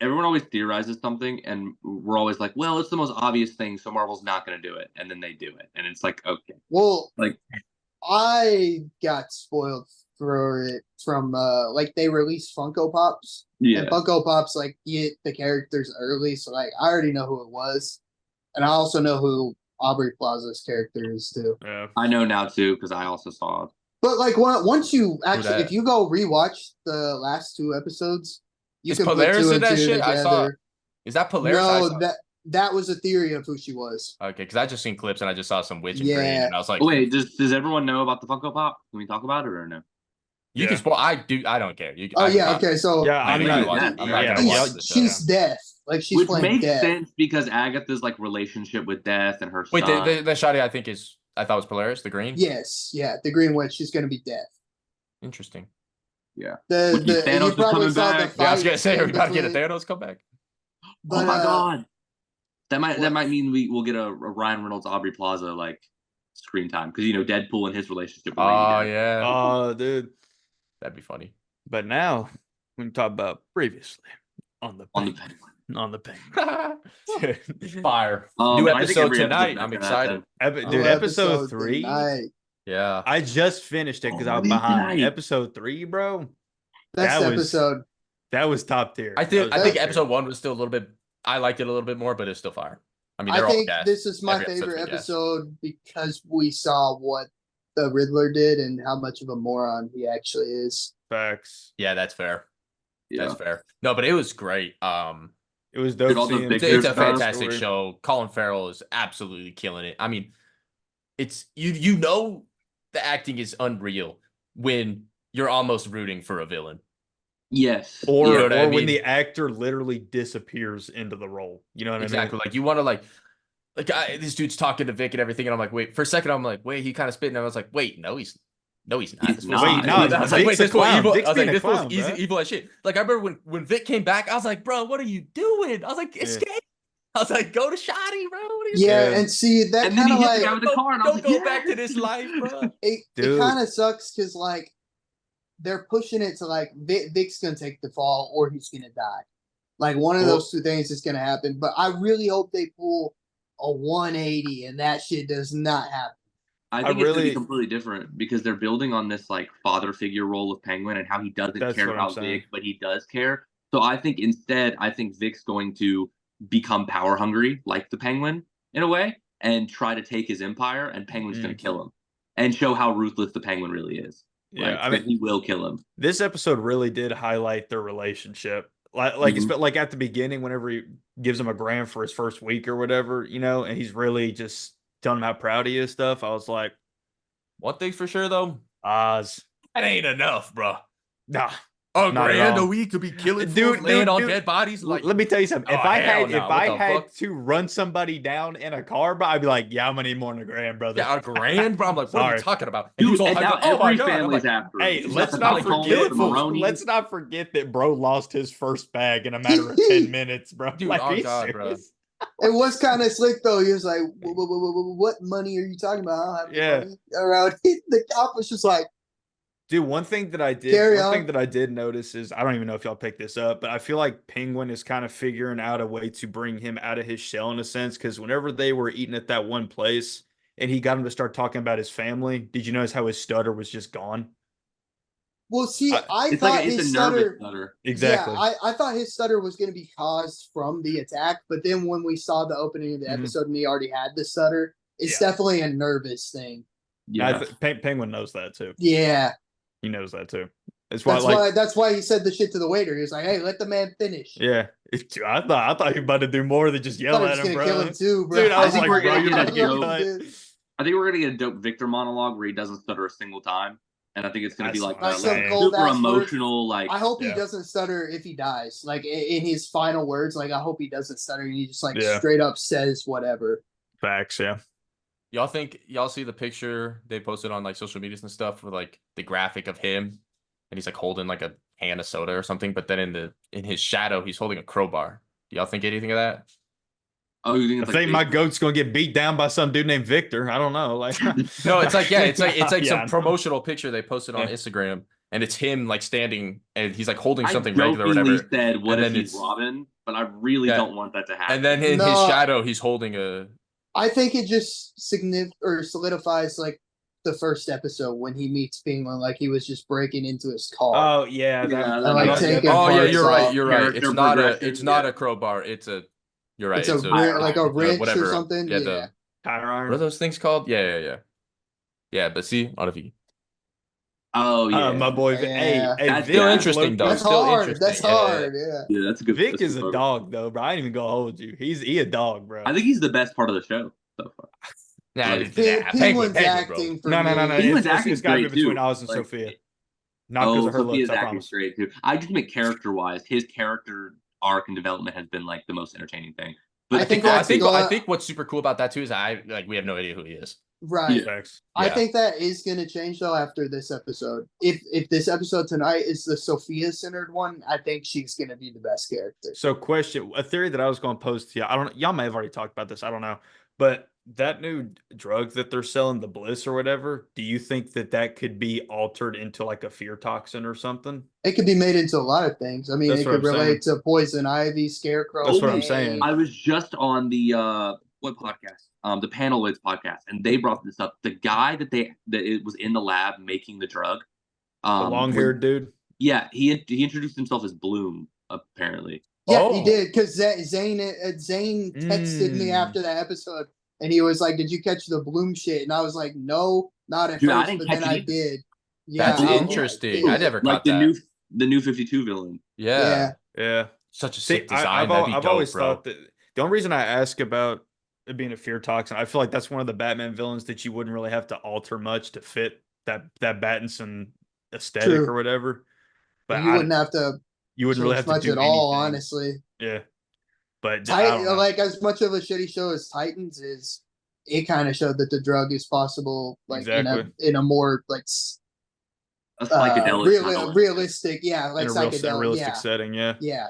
everyone always theorizes something, and we're always like, "Well, it's the most obvious thing, so Marvel's not going to do it," and then they do it, and it's like, okay, Well, like I got spoiled for it from like they released Funko Pops. yeah, And Funko Pops like get the characters early, so like I already know who it was. And I also know who Aubrey Plaza's character is too. yeah. I know now too because I also saw it. But like once you actually that? if you go rewatch the last 2 episodes, you Is can Polaris put 2 in and that 2 shit? together. I saw- Is that Polaris? I No, saw- that was a theory of who she was. Okay, because I just seen clips and I just saw some witch in green, Yeah. and I was like, Wait, does everyone know about the Funko Pop? Can we talk about it or no? you Yeah. can spoil. I don't care. You, Oh I- yeah, I- okay, so Yeah, I'm I'm not not. watching- that- I'm not yeah, gonna yeah. watch the show. she's deaf. Like she's Which playing makes deaf. sense because Agatha's like relationship with Death and her Wait, son. the shotty I think I thought was Polaris, the green. Yes, yeah, the Green Witch is gonna be deaf. Interesting. The Which means Thanos you is probably coming saw the back. Yeah, I was fight gonna say in we gotta get a between- Thanos come back. but, oh my uh, god, that what? might mean we'll get a Ryan Reynolds Aubrey Plaza like screen time because Deadpool and his relationship with Oh Lady Death. yeah, Oh, dude. that'd be funny. But now we can talk about previously on the on the Penguin. Penguin. On the Penguin. Fire. I New think episode every tonight. episode's I'm better than that, excited. then. Dude, Oh, episode 3. tonight. Yeah. I just finished it because I was Oh, behind. midnight. Episode 3, bro. Best That was- episode. That was top tier. I think That was top tier. episode 1 was still a little bit. I liked it a little bit more, but it's still fire. I mean, I they're all think gas. this is my Every episode's favorite been gas. episode because we saw what the Riddler did and how much of a moron he actually is. Facts. Yeah, that's fair. Yeah. That's fair. No, but it was great. It was Did dope all the seeing. Victor It's a stuff? fantastic show. Colin Farrell is absolutely killing it. I mean, it's you know the acting is unreal when you're almost rooting for a villain. Yes. Or, You know what I when mean? the actor literally disappears into the role. You know what Exactly. I mean? Like you want to like this dude's talking to Vic and everything, and I'm like, wait. For a second, I'm like, wait, he kind of spit, and I was like, wait, no, he's not. He's This fool's not. Wait, no, evil. I was like, wait, Vic's a this fool's clown. evil. Vic's I was like, being a this fool's clown, easy, bruh. evil as shit. Like I remember when Vic came back, I was like, bro, what are you doing? I was like, escape. I was like, go to Shoddy, bro. What are you Yeah, doing? and see that And then kind he of hit the like guy with the car, and I was Don't like, go back to this yes. life, bro. it Dude. kind of sucks because like they're pushing it to like Vic's gonna take the fall or he's gonna die. Like one of Well- those two things is gonna happen. But I really hope they pull a 180 and that shit does not happen. I think it's gonna be completely different because they're building on this like father figure role of Penguin and how he doesn't That's care what I'm about saying. Vic, but he does care. So I think instead, Vic's going to become power hungry like the Penguin in a way and try to take his empire, and Penguin's gonna kill him and show how ruthless the Penguin really is. Yeah, like, I mean, he will kill him. this episode really did highlight their relationship. Like, Mhm. like at the beginning, whenever he gives him a grand for his first week or whatever, you know, and he's really just telling him how proud he is stuff. I was like, One thing's for sure though, Oz, that ain't enough, bro. nah. A Not at grand a all. week to be killing Dude, fools, laying on dude, dead bodies. Like, Let me tell you something. If Oh, I hell had no. if What I the had fuck? to run somebody down in a car, bro, I'd be like, yeah, I'm gonna need more than a grand, brother. yeah, a grand, bro. I'm like, what are Sorry. you talking about? And he Dude, was all and hyped now up, oh my every God. I'm family's like, after him. Hey, He's got let's the not Falcons, forget. the Maronis. Let's not forget that bro lost his first bag in a matter of 10 minutes, bro. Dude, like, oh are you God, bro. serious? It was kind of slick though. He was like, "What money are you talking about? I don't have any Yeah. money around." The cop was just like, Dude, one thing that I did, Carry one on. thing that I did notice is I don't even know if y'all picked this up, but I feel like Penguin is kind of figuring out a way to bring him out of his shell in a sense. Because whenever they were eating at that one place and he got him to start talking about his family, did you notice how his stutter was just gone? "Well, see, I It's thought like it's his a nervous stutter." stutter. Exactly. Yeah, I thought his stutter was going to be caused from the attack, but then when we saw the opening of the Mhm. episode and he already had the stutter, it's Yeah. definitely a nervous thing. Yeah. Penguin knows that too. Yeah, He knows that too. That's why, that's why he said the shit to the waiter. He was like, "Hey, let the man finish." yeah. I thought he was about to do more than just I yell thought he at was him, gonna bro. kill him too, bro. Dude, I was think like, we're bro, gonna you're get about a to get joke. cut. I think we're gonna get a dope Victor monologue where he doesn't stutter a single time, and I think it's gonna be like That's that, some like, cold super ass emotional. Like, I hope Yeah. he doesn't stutter if he dies. Like in his final words, like I hope he doesn't stutter. And he just like Yeah. straight up says whatever. Facts, yeah. y'all see the picture they posted on like social medias and stuff with like the graphic of him and he's like holding like a can of soda or something, but then in his shadow he's holding a crowbar. Do y'all think anything of that? oh, you think I it's think like my goat's gonna get beat down by some dude named Victor. I don't know. Like, No, it's like it's like Yeah, some I know. promotional picture they posted on Yeah. Instagram, and it's him like standing and he's like holding I something regular or jokingly whatever. said, "What and if then he's it's- Robin?" But I really Yeah. don't want that to happen. And then in his No. shadow he's holding a I think it just solidifies like the first episode when he meets Penguin, like he was just breaking into his car. oh yeah, Yeah, I like taking oh yeah, parts you're right. off. You're right. Character It's not progression, a yeah. crowbar. It's a you're right. It's a like a wrench or something. Yeah, Yeah. tire what are iron. those things called? Yeah. But see, I don't know if you Oh yeah, My boy. Yeah. Hey, That's Vic still Yeah. interesting though. That's Still hard. interesting. That's Yeah. hard. Yeah. yeah, that's a good. Vic that's is good a photo. dog though, bro. I ain't even gonna hold you. He a dog, bro. I think he's the best part of the show so far. Nah, Like, Penguin's bro. acting for no. me. Penguin's It's acting's gotta be great, between too. Oz and Like, Sophia. Not because of her Sophia's looks, I acting's promise. great too. I just mean character-wise, his character arc and development has been like the most entertaining thing. But I think I that's think gonna- I think what's super cool about that too is we have no idea who he is. Right. Yeah. Facts. I Yeah. think that is going to change though after this episode. If this episode tonight is the Sophia centered one, I think she's going to be the best character. So, question, a theory that I was going to pose to you. I don't. Y'all may have already talked about this. I don't know, but that new drug that they're selling, the Bliss or whatever. Do you think that could be altered into like a fear toxin or something? It could be made into a lot of things. I mean, That's it what could I'm relate to Poison Ivy, Scarecrow. That's what I'm Bane. saying. I was just on the what podcast? The Panelids podcast, and they brought this up. The guy that it was in the lab making the drug, The long haired dude. Yeah, he introduced himself as Bloom apparently, Yeah, Oh. he did because Zane texted me after that episode, and he was like, "Did you catch the Bloom shit?" And I was like, "No, not at Dude, I first, didn't but catch then I it. did." Yeah, That's I interesting. did. I never Like caught that. the new 52 villain. Yeah. Yeah. Such a See, sick design. That'd be I've dope, always bro. thought that the only reason I ask about it being a fear toxin, I feel like that's one of the Batman villains that you wouldn't really have to alter much to fit that Battinson aesthetic True. or whatever. But You wouldn't have to you wouldn't really change have to much do at all, anything. honestly. Yeah. But I don't know. Like as much of a shitty show as Titans is, it kind of showed that the drug is possible, like Exactly. in a more like A psychedelic kind of realistic, yeah, like in a psychedelic, realistic setting, yeah. yeah.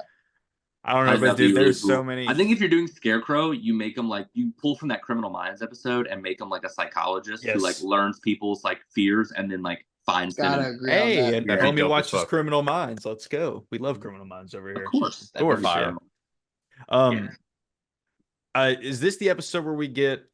I don't know, but that'd be dude, really there's cool. so many. I think if you're doing Scarecrow, you make him like you pull from that Criminal Minds episode and make him like a psychologist who like Yes. learns people's like fears and then like finds Gotta them. agree on Hey, that. and That'd be homie dope as watches fuck. Criminal Minds. Let's go. We love Criminal Minds over here. Of course, That'd be course, fire. Is this the episode where we get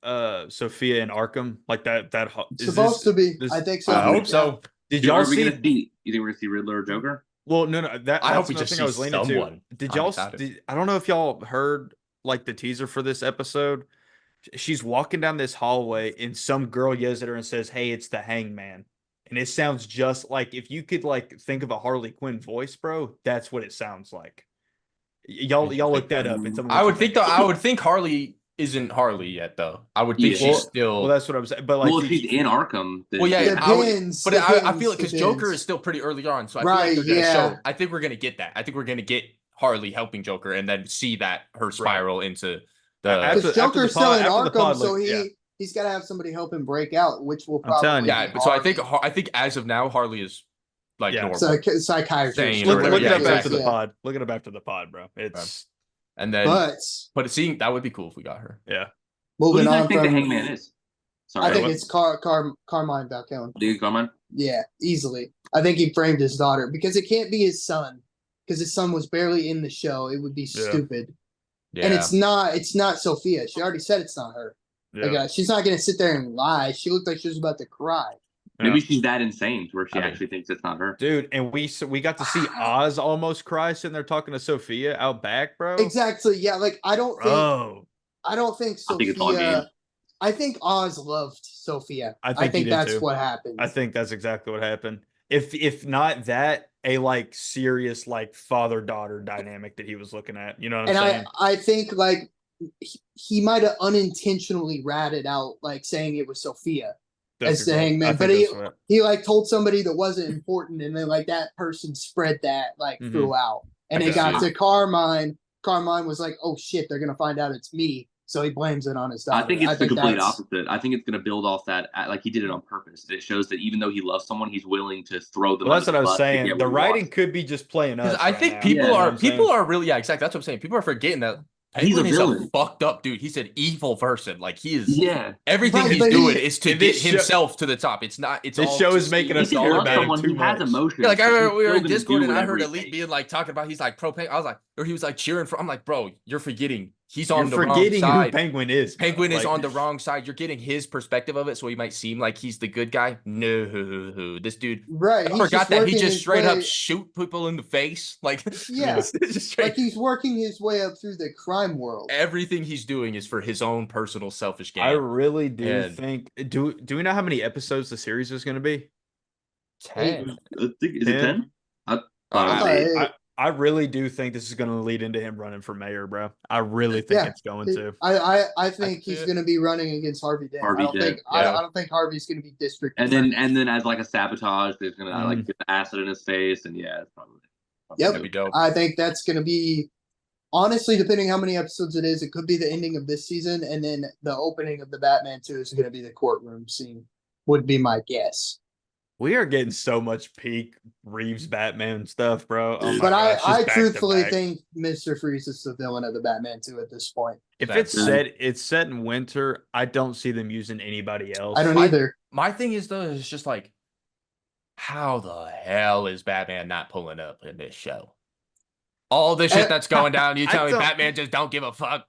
Sophia and Arkham? Like that is Supposed to be. this- I think so. I Yeah. hope so. Did Dude, y'all are we see gonna see? You think we're gonna see Riddler or Joker? Well, no, that's I hope we another just thing I was see leaning someone. to. Did I'm y'all excited. I don't know if y'all heard like the teaser for this episode. She's walking down this hallway and some girl yells at her and says, "Hey, it's the Hangman." And it sounds just like if you could like think of a Harley Quinn voice, bro, that's what it sounds like. Y'all look that up and tell me what I you would think think. though. I would think Harley isn't Harley yet, though. I would think Yeah. she's still. Well, that's what I'm saying. But like, Well, if she's in Arkham, then Well, yeah, yeah. Depends. but I feel it because Depends. Joker is still pretty early on, so I feel Right, like they're gonna yeah. show. I think we're gonna get that. I think we're gonna get Harley helping Joker, and then see that her spiral into the. After- Because Joker's the pod- still in after the Arkham, pod, so yeah. he's got to have somebody help him break out, which will I'm telling probably you. Yeah, so I think as of now, Harley is like Yeah. normal, psychiatrist. Sane look, or look whatever. it Yeah, up after exactly. the pod. Look it up after the pod, bro. It's and then But seeing that would be cool if we got her. yeah. Who do moving you guys on think the from, Hangman is? Sorry, I think what? it's Carmine Falcone. Do you comment? Yeah, easily. I think he framed his daughter because it can't be his son because his son was barely in the show. It would be Yeah. stupid. Yeah, And it's not Sophia. She already said it's not her. Yeah. Like, she's not gonna sit there and lie. She looked like she was about to cry. Maybe she's that insane to where she I mean- actually thinks it's not her. Dude, and we got to see Oz almost cry sitting there talking to Sophia out back, bro. Exactly. Yeah. Like I don't think Bro, Sophia. I think it's all game. I think Oz loved Sophia. I think he did that's too. what happened. I think that's exactly what happened. If not that, a like serious like father daughter dynamic that he was looking at. You know what I'm and saying? I think like he might have unintentionally ratted out like saying it was Sophia as the Hangman, but he like told somebody that wasn't important, and then like that person spread that like Mhm. throughout, and I it can got see to Carmine. Carmine was like, "Oh shit, they're gonna find out it's me," so he blames it on his daughter. I think it's the complete that's- opposite. I think it's going to build off that, like he did it on purpose. It shows that even though he loves someone, he's willing to throw them. Well, that's what I under was the bus to saying. get The what he writing wants. could be just playing us. because I right think now, people you know are what I'm saying? really exactly. That's what I'm saying. People are forgetting that He's a Penguin is a villain. fucked up dude. He's an evil person. Like he is. Yeah, Everything Right, he's but doing he- is to And get this show- himself to the top. It's not. It's This all show to is making see- us he it's all all loves about about him someone. too He has much. emotions. Yeah, like I but he's remember we were still in gonna Discord do and I heard whatever it Elite takes. being like talking about. He's like pro Penguin. I was like, or he was like cheering for. I'm like, bro, you're forgetting. He's on You're the wrong forgetting who side. Penguin is. bro. Penguin is Like, on the wrong side. You're getting his perspective of it, so he might seem like he's the good guy. No, this dude. Right. I he's forgot that he working just his straight up way- shoot people in the face. Like, Yeah. just straight. like he's working his way up through the crime world. Everything he's doing is for his own personal selfish gain. I really do And- think. Do we know how many episodes the series is going to be? 10. I think, is it 10? I thought I it thought was 8. it- I really do think this is going to lead into him running for mayor, bro. I really think Yeah. it's going to. I think see he's it. going to be running against Harvey Dent. Harvey I don't Dent, think yeah. I don't think Harvey's going to be district. And attorney. then as like a sabotage, there's gonna Mm. like get the acid in his face, and yeah, it's probably. Yep. That'd be dope. I think that's going to be, honestly, depending how many episodes it is, it could be the ending of this season, and then the opening of the Batman 2 is going to be the courtroom scene, would be my guess. We are getting so much peak Reeves Batman stuff, bro. Oh my But gosh, just I back to truthfully back. think Mr. Freeze is the villain of the Batman 2 at this point. if That's- it's set in winter, I don't see them using anybody else. I don't I- either. My thing is, though, it's just like, how the hell is Batman not pulling up in this show? All the shit that's going down, you I tell me don't- Batman just don't give a fuck.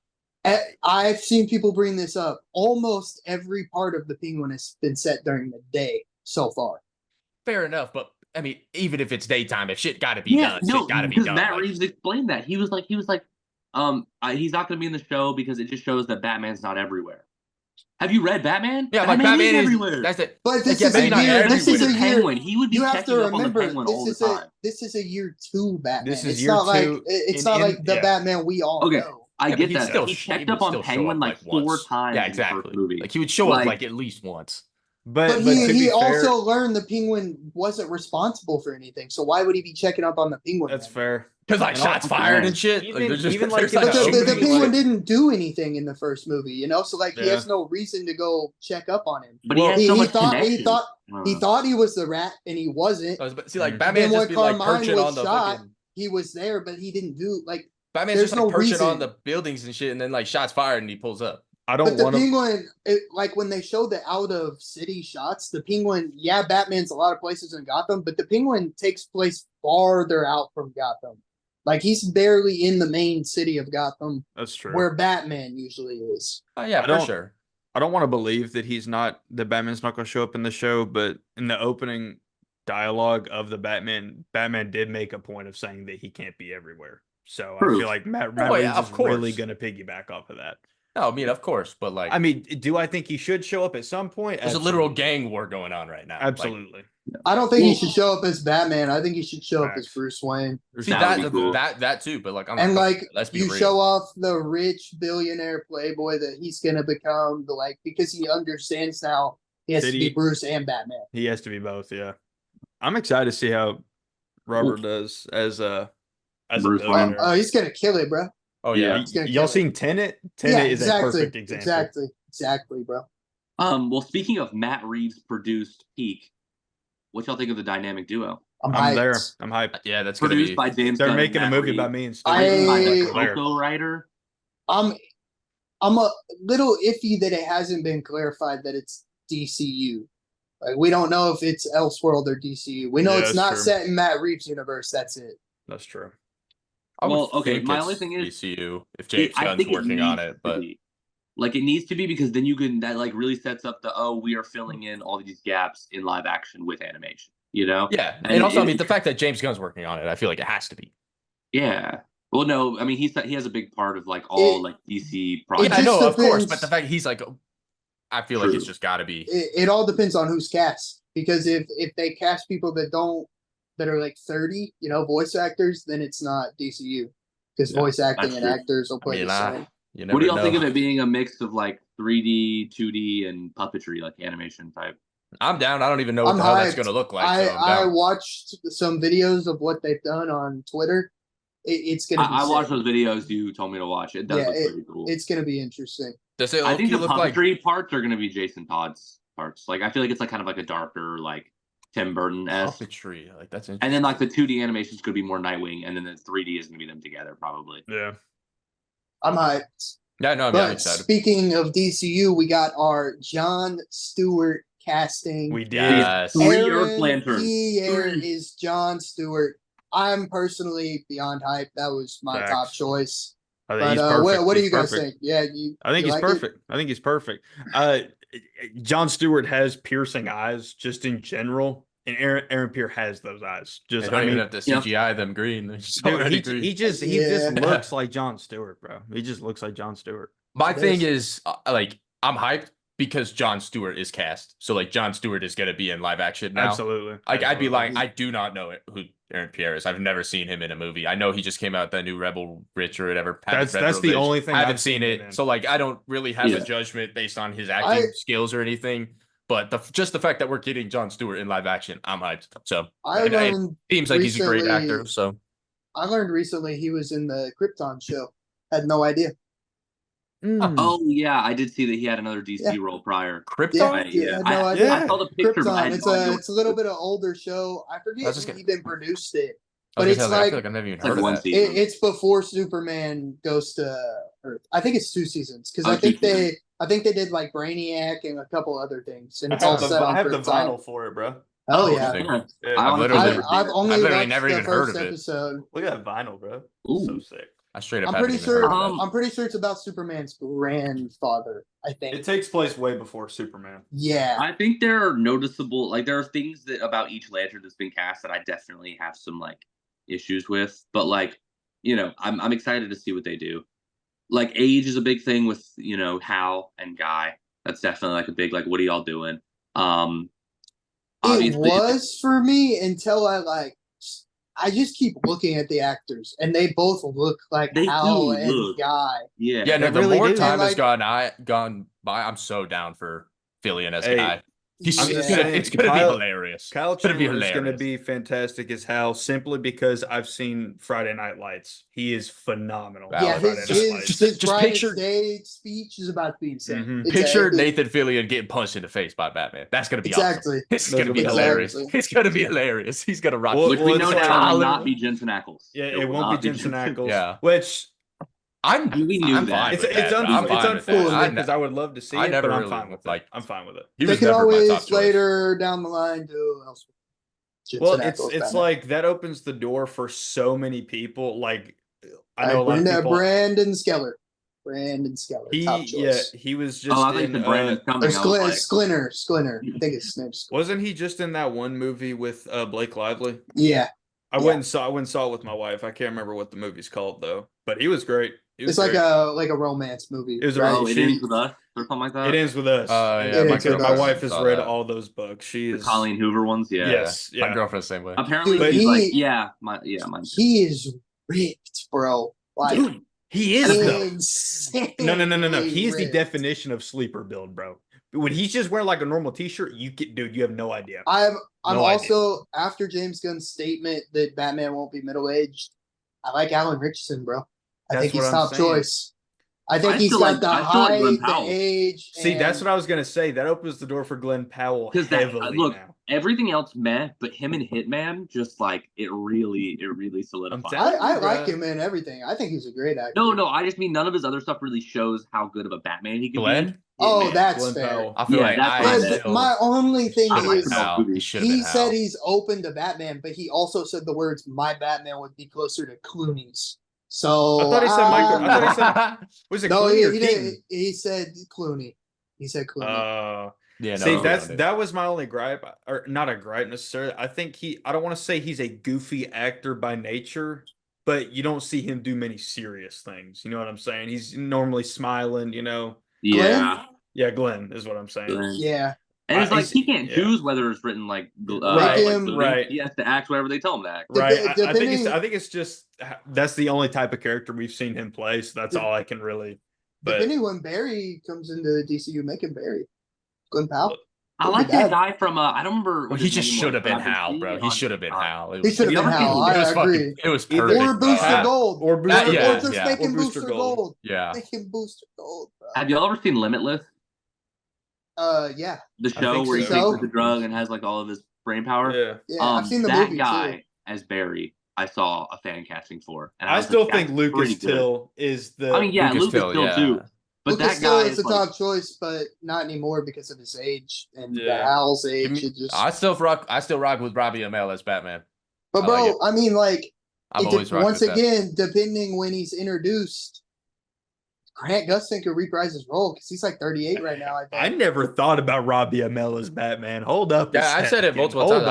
I've seen people bring this up. Almost every part of the Penguin has been set during the day so far. Fair enough, but I mean, even if it's daytime, if shit got to be done, shit got to be because done. Matt Like, Reeves explained that. He was like, he's not going to be in the show because it just shows that Batman's not everywhere. Have you read Batman? yeah, like Batman is everywhere. That's it. But this yeah, is maybe a not year. This is everywhere. a year. Penguin. He would be You have checking to up on the remember, Penguin all the time. this is a year 2 Batman. This is it's year not like 2 it's in- not in- like the yeah. Batman we all Okay. know. I Yeah, get but he'd that. still He sh- he checked would up on still show Penguin up, like like, 4 once. times Yeah, in the first exactly. movie. Like he would show up Like- like at least once. But to be he fair, also learned the Penguin wasn't responsible for anything. So why would he be checking up on the Penguin? that's then? fair. Because like And shots also- fired and shit. Even- Like, there's just, even, like, there's, in But the the opening, Penguin like- didn't do anything in the first movie, you know. So like he Yeah. has no reason to go check up on him. But he has so much thought connection. he thought he was the rat, and he wasn't. But see, like Mhm. Batman Then just when be like Carmine perching was on the shot, fucking. He was there, but he didn't do like. Batman's there's just like no perching on reason. the buildings and shit, and then like shots fired and he pulls up. I But don't the want to. Penguin, like when they showed the out of city shots, the Penguin, yeah, Batman's a lot of places in Gotham, but the Penguin takes place farther out from Gotham. Like he's barely in the main city of Gotham, That's true. where Batman usually is. Oh yeah, I for don't- sure. I don't want to believe that Batman's not going to show up in the show, but in the opening dialogue of the Batman did make a point of saying that he can't be everywhere. So I True. feel like Matt Oh, yeah, Reeves of is course. really going to piggyback off of that. No, I mean of course, but like I mean, do I think he should show up at some point? there's a literal Absolutely. gang war going on right now. Like, Absolutely. I don't think he Well- should show up as Batman. I think he should show up as Facts. Bruce Wayne. see That that would be cool. that too, but like I'm And not, like let's be you real. show off the rich billionaire playboy that he's gonna become, because he understands now he has to be Did he- Bruce and Batman. He has to be both, yeah. I'm excited to see how Robert does as a Bruce Wayne. billionaire. Oh, he's gonna kill it, bro. Oh yeah. He's gonna Y'all kill it. seen Tenet? Tenet is a perfect example. Exactly, bro. Well, speaking of Matt Reeves produced Peak, what y'all think of the dynamic duo? I'm hyped. there. I'm hyped. Yeah, that's gonna Produced be by James They're Gunn and making a Matt movie Reeves. by me instead. Written by I- the Claire. co-writer. I'm a little iffy that it hasn't been clarified that it's DCU. Like we don't know if it's Elseworld or DCU. We know Yeah, it's that's not true. set in Matt Reeves' universe. That's it. That's true. I would Well, okay, think my it's only thing is- DCU if James I Gunn's think working on needs it, to but be. Like it needs to be because then that like really sets up we are filling in all these gaps in live action with animation. You know? yeah. And And also, I it- mean, the fact that James Gunn's working on it, I feel like it has to be. Yeah. Well, no, I mean he has a big part of like all It- like DC It projects. I just know, of course, depends- but the fact he's like, I feel like True. it's just got to be. It all depends on who's cast. Because if they cast people that are like 30, voice actors, then it's not DCU. Because Yeah, voice acting that's and true. actors will I play mean, the same. you never What do y'all know. think of it being a mix of like 3D, 2D, and puppetry, like animation type? I'm down. I don't even know what I'm the hell that's hyped. going to look like. I so I'm down. watched some videos of what they've done on Twitter. It's gonna be I sick. watched those videos you told me to watch. It does Yeah, look pretty cool. It's gonna be interesting. Does it I think the look like? puppetry parts are going to be Jason Todd's parts. Like I feel like it's like kind of like a darker, like Tim Burton-esque. Puppetry, like that's interesting. And then like the 2D animation is going to be more Nightwing, and then the 3D is going to be them together probably. Yeah. I'm hyped. Yeah, no, I'm But excited. speaking of DCU, we got our Jon Stewart casting. We did. Yes. Three Aaron Earth Lanterns. Pierre Three. is Jon Stewart. I'm personally beyond hype. That was my top Facts. choice. I think But he's perfect. what do He's you guys perfect. think? Yeah, I think you he's like it? perfect. I think he's perfect. John Stewart has piercing eyes just in general, and Aaron Pierre has those eyes. They Just don't I even mean, have to CGI them green. They're just dude, already he green. just Yeah. looks like John Stewart, bro. He just looks like John Stewart. My It thing is. is, like, I'm hyped because Jon Stewart is cast. So, like, Jon Stewart is going to be in live action now. Absolutely. Like, I'd be Absolutely. lying. I do not know who Aaron Pierre is. I've never seen him in a movie. I know he just came out with that new Rebel Rich or whatever. That's Rebel the Rich. only thing I haven't I've seen seen him it. in. So, like, I don't really have Yeah. a judgment based on his acting skills or anything. But just the fact that we're getting Jon Stewart in live action, I'm hyped. So, I and it learned seems like he's a great recently- actor. So, I learned recently he was in the Krypton show. Had no idea. Mm. Oh yeah, I did see that he had another DC Yeah. role prior. Krypton? Yeah, had no idea. I saw the picture. But I Krypton. had no idea It's a little bit of older show. I forget That's just who gonna- even produced it. I But was it's gonna say, I like feel like I've never even It's like heard of one that. season. it's before Superman goes to Earth. I think it's 2 seasons because Oh, I think 2 seasons. they did like Brainiac and a couple other things, and I it's all have, set on I have the Krypton. vinyl for it, bro. Oh yeah, Interesting. Yeah. I I've honestly literally- never seen I've it. only I've literally watched never the even heard first of it. episode. Look at that vinyl, bro. Ooh. So sick. I straight up I'm haven't pretty even heard sure. of that. I'm pretty sure it's about Superman's grandfather. I think. It takes place way before Superman. Yeah. I think there are noticeable, like, there are things that about each lantern that's been cast that I definitely have some like issues with. But like, I'm excited to see what they do. Like, age is a big thing with Hal and Guy. That's definitely like a big like, what are y'all doing? It Obviously, was for me until I just keep looking at the actors, and they both look like They Hal do and look. Guy. Yeah, Yeah, no, They the really more do. time And, has like- gone by, I'm so down for Fillion as Hey, Guy. I'm just Yeah. saying, It's gonna be hilarious. Kyle It's gonna be Chandler is going to hilarious. be fantastic as Hal simply because I've seen Friday Night Lights. He is phenomenal. Valid. Yeah, on Friday his Night his, Lights. his Just Friday picture- State speech is about to be insane. Mhm. It's Picture a- Nathan Fillion getting punched in the face by Batman. That's gonna be Exactly. awesome. It's That's gonna be gonna be hilarious. Exactly. It's gonna be hilarious. He's gonna rock. Well, which we know it's now will Hollywood. not be Jensen Ackles. Yeah, it will won't not be Jensen Ackles. Yeah. Which I'm. I mean, we knew I'm that. fine it's with that. I'm fine with unfortunate that. because I would love to see I it, never but I'm really fine with it. liked- I'm fine with it. He They was could never my top always choice. later down the line do elsewhere. Well, Jensen it's Ackles, Batman. like that opens the door for so many people. Like I know a lot of people. Brandon Skeller. Brandon Skeller, top choice. He was just I think in. the Brandon's coming. Or I was like, Sklinner. I think his name's Sklinner. Wasn't he just in that one movie with Blake Lively? Yeah. I Yeah. went and saw it with my wife. I can't remember what the movie's called though, but he was great. He was It's like great. a romance movie. It was a right? oh, it ends with us or something like that. It ends with us. Yeah, It my ends with girlfriend us. My wife has saw read that. all those books. She The is Colleen Hoover ones. Yeah. Yes, My yeah. girlfriend's the same way. Apparently, Dude, he's like, he- mine. He is ripped, bro. Like Dude, he is though. insane. No. He is the ripped. definition of sleeper build, bro. When he's just wearing like a normal t-shirt, you have no idea. I'm No also after James Gunn's statement that Batman won't be middle aged. I like Alan Richardson, bro. I That's think he's what I'm top saying. choice. I think I he's still got like- the I still like Glenn height, the Powell. age. See, that's and- what I was gonna say. That opens the door for Glenn Powell Because heavily look, now. everything else meh, but him and Hitman just like it really solidified. telling I you, like bro. him and everything. I think he's a great actor. No, I just mean none of his other stuff really shows how good of a Batman he could be. Glenn? Oh, Hitman. that's Glenn fair. Powell. I feel Yeah, like that's I fine. But still my only thing I like is him all. He should have he been said Hal. he's open to Batman, but he also said the words "my Batman" would be closer to Clooney's. So I thought he said Michael. I thought he said was it no, Clooney or he Keaton? didn't. He said Clooney. He said Clooney. Yeah, no, See, no, no. that was my only gripe, or not a gripe necessarily. I think I don't want to say he's a goofy actor by nature, but you don't see him do many serious things. You know what I'm saying? He's normally smiling, Yeah. Yeah, Glenn is what I'm saying. Glenn. Yeah, And it's like he's- he can't yeah. choose whether it's written like Make Clooney. him- right. He has to act whatever they tell him to act. Right. I think depending- I think it's just that's the only type of character we've seen him play, so that's all I can really. But depending when Barry comes into the DCU, make him Barry. Glenn Powell. I Look like at that that. guy from I don't remember. Well, what he his just name should was, have but been I've been Hal, seeing bro. it He on should have been TikTok. Hal. He should have You been ever Hal. seen- I It was agree. fucking. It was Either- perfect. Or Booster Yeah. Gold. or Booster Yeah, Or just yeah. make him Or Booster Booster Gold. Gold. Yeah. Make him Booster Gold, bro. Have y'all ever seen Limitless? Yeah, The I show think where he so. takes So? like, the drug and has like all of his brain power. Yeah. yeah. I've seen the that movie guy too. as Barry. I saw a fan casting for, and I was still like, think that's Lucas pretty good. Till is the. I mean, yeah, Lucas Lucas Till, Till yeah. too. But Lucas that still guy is is the like, top choice, but not anymore because of his age and Yeah. Hal's Give age. me- It just, I still rock with Robbie Amell as Batman. but I bro, like it. I mean, like, I've always rocked once with that. again, depending when he's introduced, Grant Gustin could reprise his role because he's like 38 right now. I think. I never thought about Robbie Amell as Batman. Hold up. Yeah, I said it multiple times.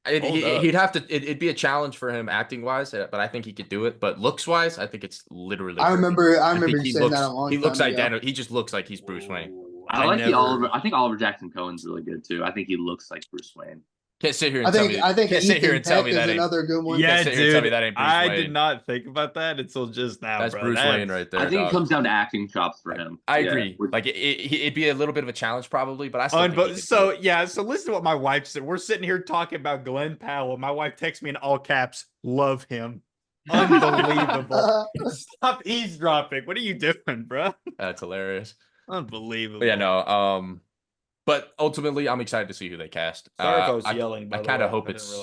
I think Hold up. he'd have to. It'd be a challenge for him acting wise, but I think he could do it. But looks wise, I think it's literally. I remember think you he saying looks, that a long He looks time ago. identical. He just looks like he's Bruce Wayne. I like never- the Oliver. I think Oliver Jackson Cohen's really good too. I think he looks like Bruce Wayne. Can't sit here and I tell think me. I think can't sit here Ethan and tell Peck me is that ain't. another good one. Yeah, sit here and tell me dude. that ain't Bruce I Wayne. did not think about that until just now. That's bro. Bruce That's- Wayne right there. I think dog. it comes down to acting chops for him. I Yeah, agree. which- Like it'd be a little bit of a challenge probably, but I still think he But could do so it. yeah, so listen to what my wife said. We're sitting here talking about Glenn Powell. My wife texts me in all caps, "Love him." Unbelievable. Stop eavesdropping. What are you doing, bro? That's hilarious. Unbelievable. But yeah, no. But ultimately, I'm excited to see who they cast. Sorry if I was yelling. I kind of hope it's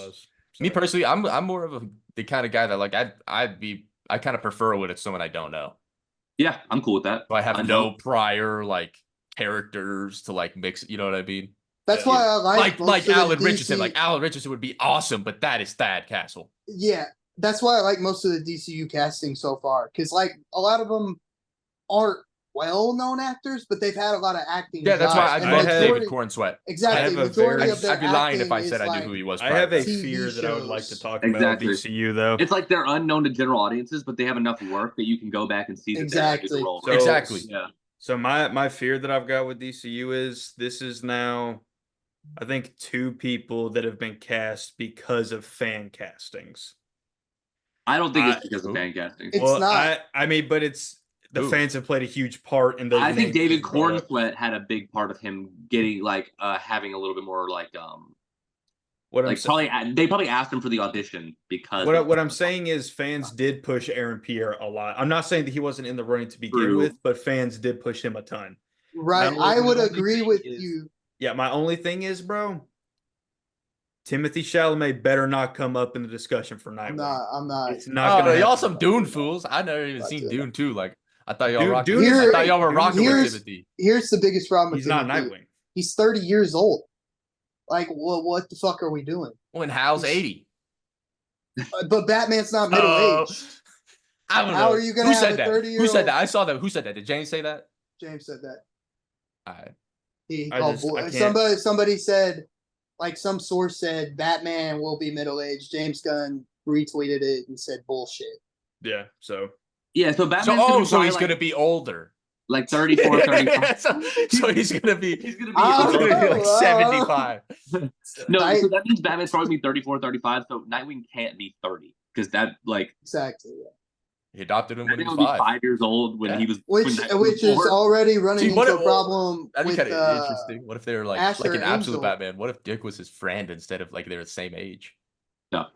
me personally. I'm more of the kind of guy that like I kind of prefer when it's someone I don't know. Yeah, I'm cool with that. So I have I no know. prior like characters to like mix. You know what I mean? That's Yeah. why I like most Like of the Alan DC Richardson. Like Alan Richardson would be awesome, but that is Thad Castle. Yeah, That's why I like most of the DCU casting so far, because like a lot of them aren't well-known actors, but they've had a lot of acting. Yeah, that's why jobs, I and love David majority- Corn Sweat. Exactly, have a majority very- of their I'd be lying if I acting said is I knew like who he was. I have a TV fear that I would like to shows. talk Exactly. about DCU though. It's like they're unknown to general audiences, but they have enough work that you can go back and see that Exactly. they're role. So- Exactly. Yeah. So my fear that I've got with DCU is this is now, I think, 2 people that have been cast because of fan castings. I don't think I- it's because of fan casting. It's not. I mean, but it's the Ooh. fans have played a huge part in those. I think names David being brought up. Cornsweat had a big part of him getting like having a little bit more like What I'm like saying. probably they probably asked him for the audition because What I'm saying is fans did push Aaron Pierre a lot. I'm not saying that he wasn't in the running to begin True. with, but fans did push him a ton. Right, My I would only agree thing with is- you. Yeah, my only thing is, bro, Timothy Chalamet better not come up in the discussion for Nightwing. I'm not. It's not Oh, gonna y'all happen. some Dune fools. I never even Not seen doing Dune 2. Like, I thought y'all Dune- rocked. Dune is- I thought y'all were Dune- rocking with here's- Timothy. Here's the biggest problem with He's not Timothy. Nightwing. He's 30 years old. Like, what the fuck are we doing? When Hal's 80. But Batman's not middle Oh, aged. I don't know. How are you gonna Who have said a that? 30-year-old? Who said that? I saw that. Who said that? Did James say that? James said that. All right. He I called just- I bull- can't- somebody said, like some source said, Batman will be middle aged. James Gunn retweeted it and said bullshit. Yeah, so yeah. So So, Batman's gonna be so probably he's going to be older. like 34, 35. so he's going to be. He's gonna be Oh, He's going to be like oh, 75. no. Night- So that means Batman's probably 34, 35. So Nightwing can't be 30 because that like Exactly. Yeah. He adopted him when he Batman was would be 5. 5 years old when Yeah. he was Which when Nightwing was which is born. already running See, what into it- a problem That'd be with kind of interesting. What if they were like Asher an absolute Angel. Batman? What if Dick was his friend instead of like they were the same age? No.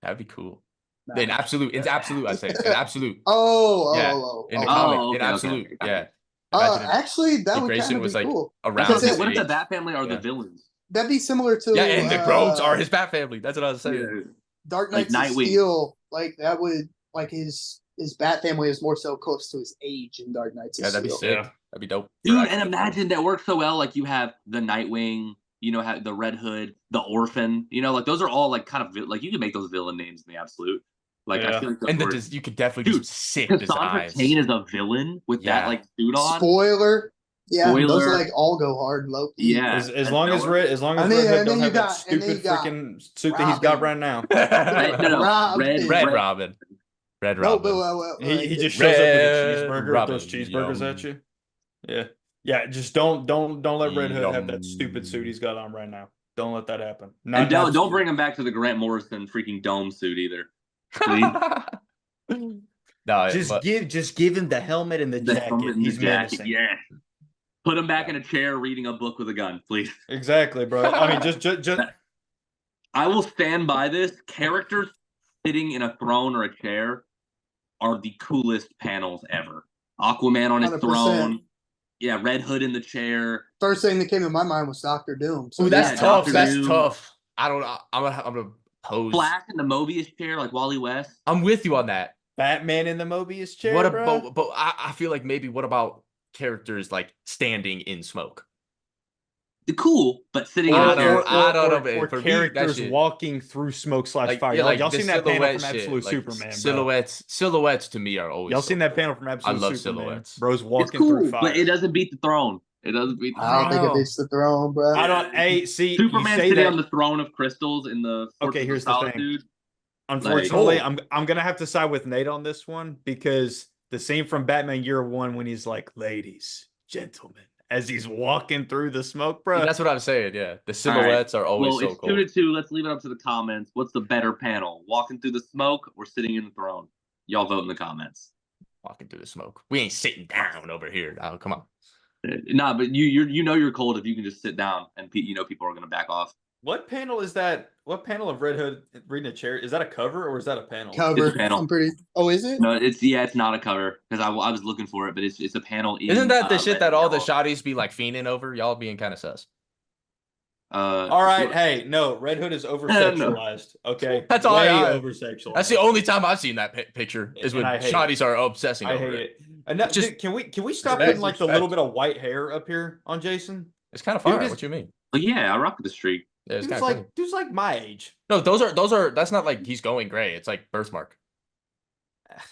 That'd be cool. Nah. In absolute, I say, in absolute. Oh, Yeah, oh, in the oh, comic, okay, in okay, absolute, okay. yeah. oh. Imagine if Actually, that Dick would Grayson kind of was be like cool. around Because his What if the age. Bat family are Yeah. the villains? That'd be similar to Yeah, and the Groves are his Bat family. That's what I was saying. Yeah. Dark like Knights of Nightwing. Steel. Like that would like his Bat family is more so close to his age in Dark Knights Yeah, of that'd be Steel. sick. Yeah. That'd be dope. Dude, For and that. imagine that works so well. Like you have the Nightwing, you know, have the Red Hood, the Orphan. You know, like those are all like kind of like you can make those villain names in the absolute. Like I Yeah. feel like those And were- you could definitely do Dude, some sick Cassandra designs. Cain is a villain with Yeah. that like suit on. Spoiler. Yeah, those Spoiler. like all go hard low. Yeah. as And long as Noah- Red as long as And then- Red Hood and don't then have you that got- and then stupid you got freaking suit that he's got Robin. right now. No, Rob- Red, Red Red, Robin. Red No, Robin. but He just shows up with a Red cheeseburger and throws Robin, cheeseburgers yum. at you. Yeah. Yeah, just don't let Red Hood have that Yum. stupid suit he's got on right now. Don't let that happen. and don't bring him back to the Grant Morrison freaking dome suit either. Please. No, just but- give him the helmet and the The jacket. helmet and the He's jacket, menacing. yeah. Put him back Yeah. in a chair reading a book with a gun, please. Exactly, bro. I mean, just I will stand by this. Characters sitting in a throne or a chair are the coolest panels ever. Aquaman on his 100%. throne. Yeah, Red Hood in the chair. First thing that came to my mind was Doctor Doom. So Ooh, that's Yeah, tough. Dr. That's Doom. tough. I don't. I'm gonna pose. Flash in the Mobius chair like Wally West. I'm with you on that. Batman in the Mobius chair. What bro. about? But I feel like maybe what about characters like standing in smoke? Cool, but sitting in I a don't- chair. I don't know, man. Or For me, that characters shit- walking through smoke slash fire. yeah, Like, y'all the seen that panel silhouette from shit, Absolute like, Superman, bro. Silhouettes to me are always. Y'all so seen that cool. panel from Absolute love Superman? silhouettes. Bro's It's walking cool, through fire. but it doesn't beat the throne. It doesn't beat the I don't throne. think it beats the throne, bro. I don't. Hey, see, Superman you say sitting that. on the throne of crystals in the Fortress of here's the thing. Solitude. Unfortunately, Like- I'm gonna have to side with Nate on this one because the scene from Batman Year One when he's like, "Ladies, gentlemen," as he's walking through the smoke, bro. That's what I'm saying. Yeah, the silhouettes are always Well, so it's cool. 2-2. Let's leave it up to the comments. What's the better panel? Walking through the smoke or sitting in the throne? Y'all vote in the comments. Walking through the smoke. We ain't sitting down over here. Oh, come on. Nah, but you know you're cold if you can just sit down and people are gonna back off. What panel is that? What panel of Red Hood reading a chair? Is that a cover or is that a panel? Cover. It's a panel. I'm pretty. Oh, is it? No, it's not a cover because I was looking for it, but it's a panel. Isn't that the shit red that and all the yellow. shotties be like fiending over? Y'all being kind of sus. All right, hey, no, Red Hood is over sexualized. Okay, That's all way I- over sexualized. That's the only time I've seen that picture is when And I hate shotties are obsessing I over hate it. it. And that, Just- dude, can we stop Respect, putting like the respect. little bit of white hair up here on Jason? It's kind of Dude, fire. it's- What you mean? But yeah, I rock with the streak. Yeah, it's Dude's kind of like dude's like my age. no, those are that's not like he's going gray. It's like birthmark.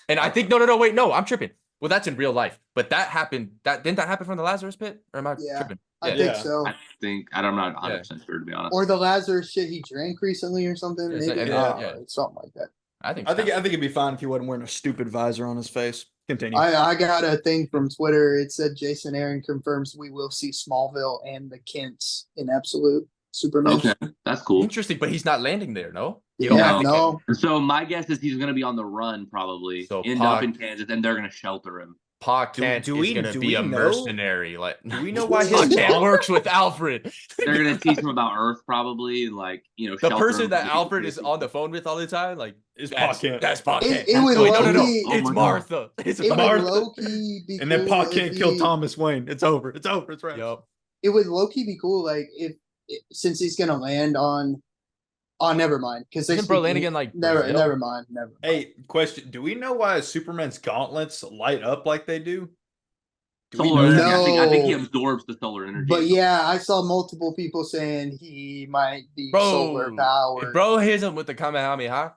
And I think no, wait, no, I'm tripping. Well, that's in real life, but that happened. That didn't that happen from the Lazarus pit, or am I Yeah, tripping? I Yeah. think so. I'm not 100% sure, to be honest. Or the Lazarus shit he drank recently or something. Yeah, Maybe yeah. it's something like that. I think it'd be fine if he wasn't wearing a stupid visor on his face. Continue. I got a thing from Twitter. It said Jason Aaron confirms we will see Smallville and the Kents in Absolute Superman. Okay, that's cool. interesting, but he's not landing there. No, you Yeah, don't have to no. So my guess is he's going to be on the run, probably So end up in Kansas, and they're going to shelter him. Pa Kent do is we- going to do be we a know? mercenary. Like, Do we know why Pa his Kent mom- works with Alfred? They're going to teach him about Earth, probably, and like The shelter person him that from Alfred the is on the phone with all the time, like, Is Pa that's Kent. that's Pa Kent. It would Wait, no, low-key- it's Oh my God. Martha. It's It would Martha. low-key be And then cool Pa if can't he- kill Thomas Wayne. It's over. It's over. It's right. Yup. It would low-key be cool, like if since he's gonna land on. Oh, never mind. Because Isn't Bro Lanigan like Brazil? never mind. Hey, question. Do we know why Superman's gauntlets light up like they do? Do we solar know energy. that? I think he No. absorbs the solar energy. But yeah, I saw multiple people saying he might be solar Bro, powered. if bro hits him with the Kamehameha.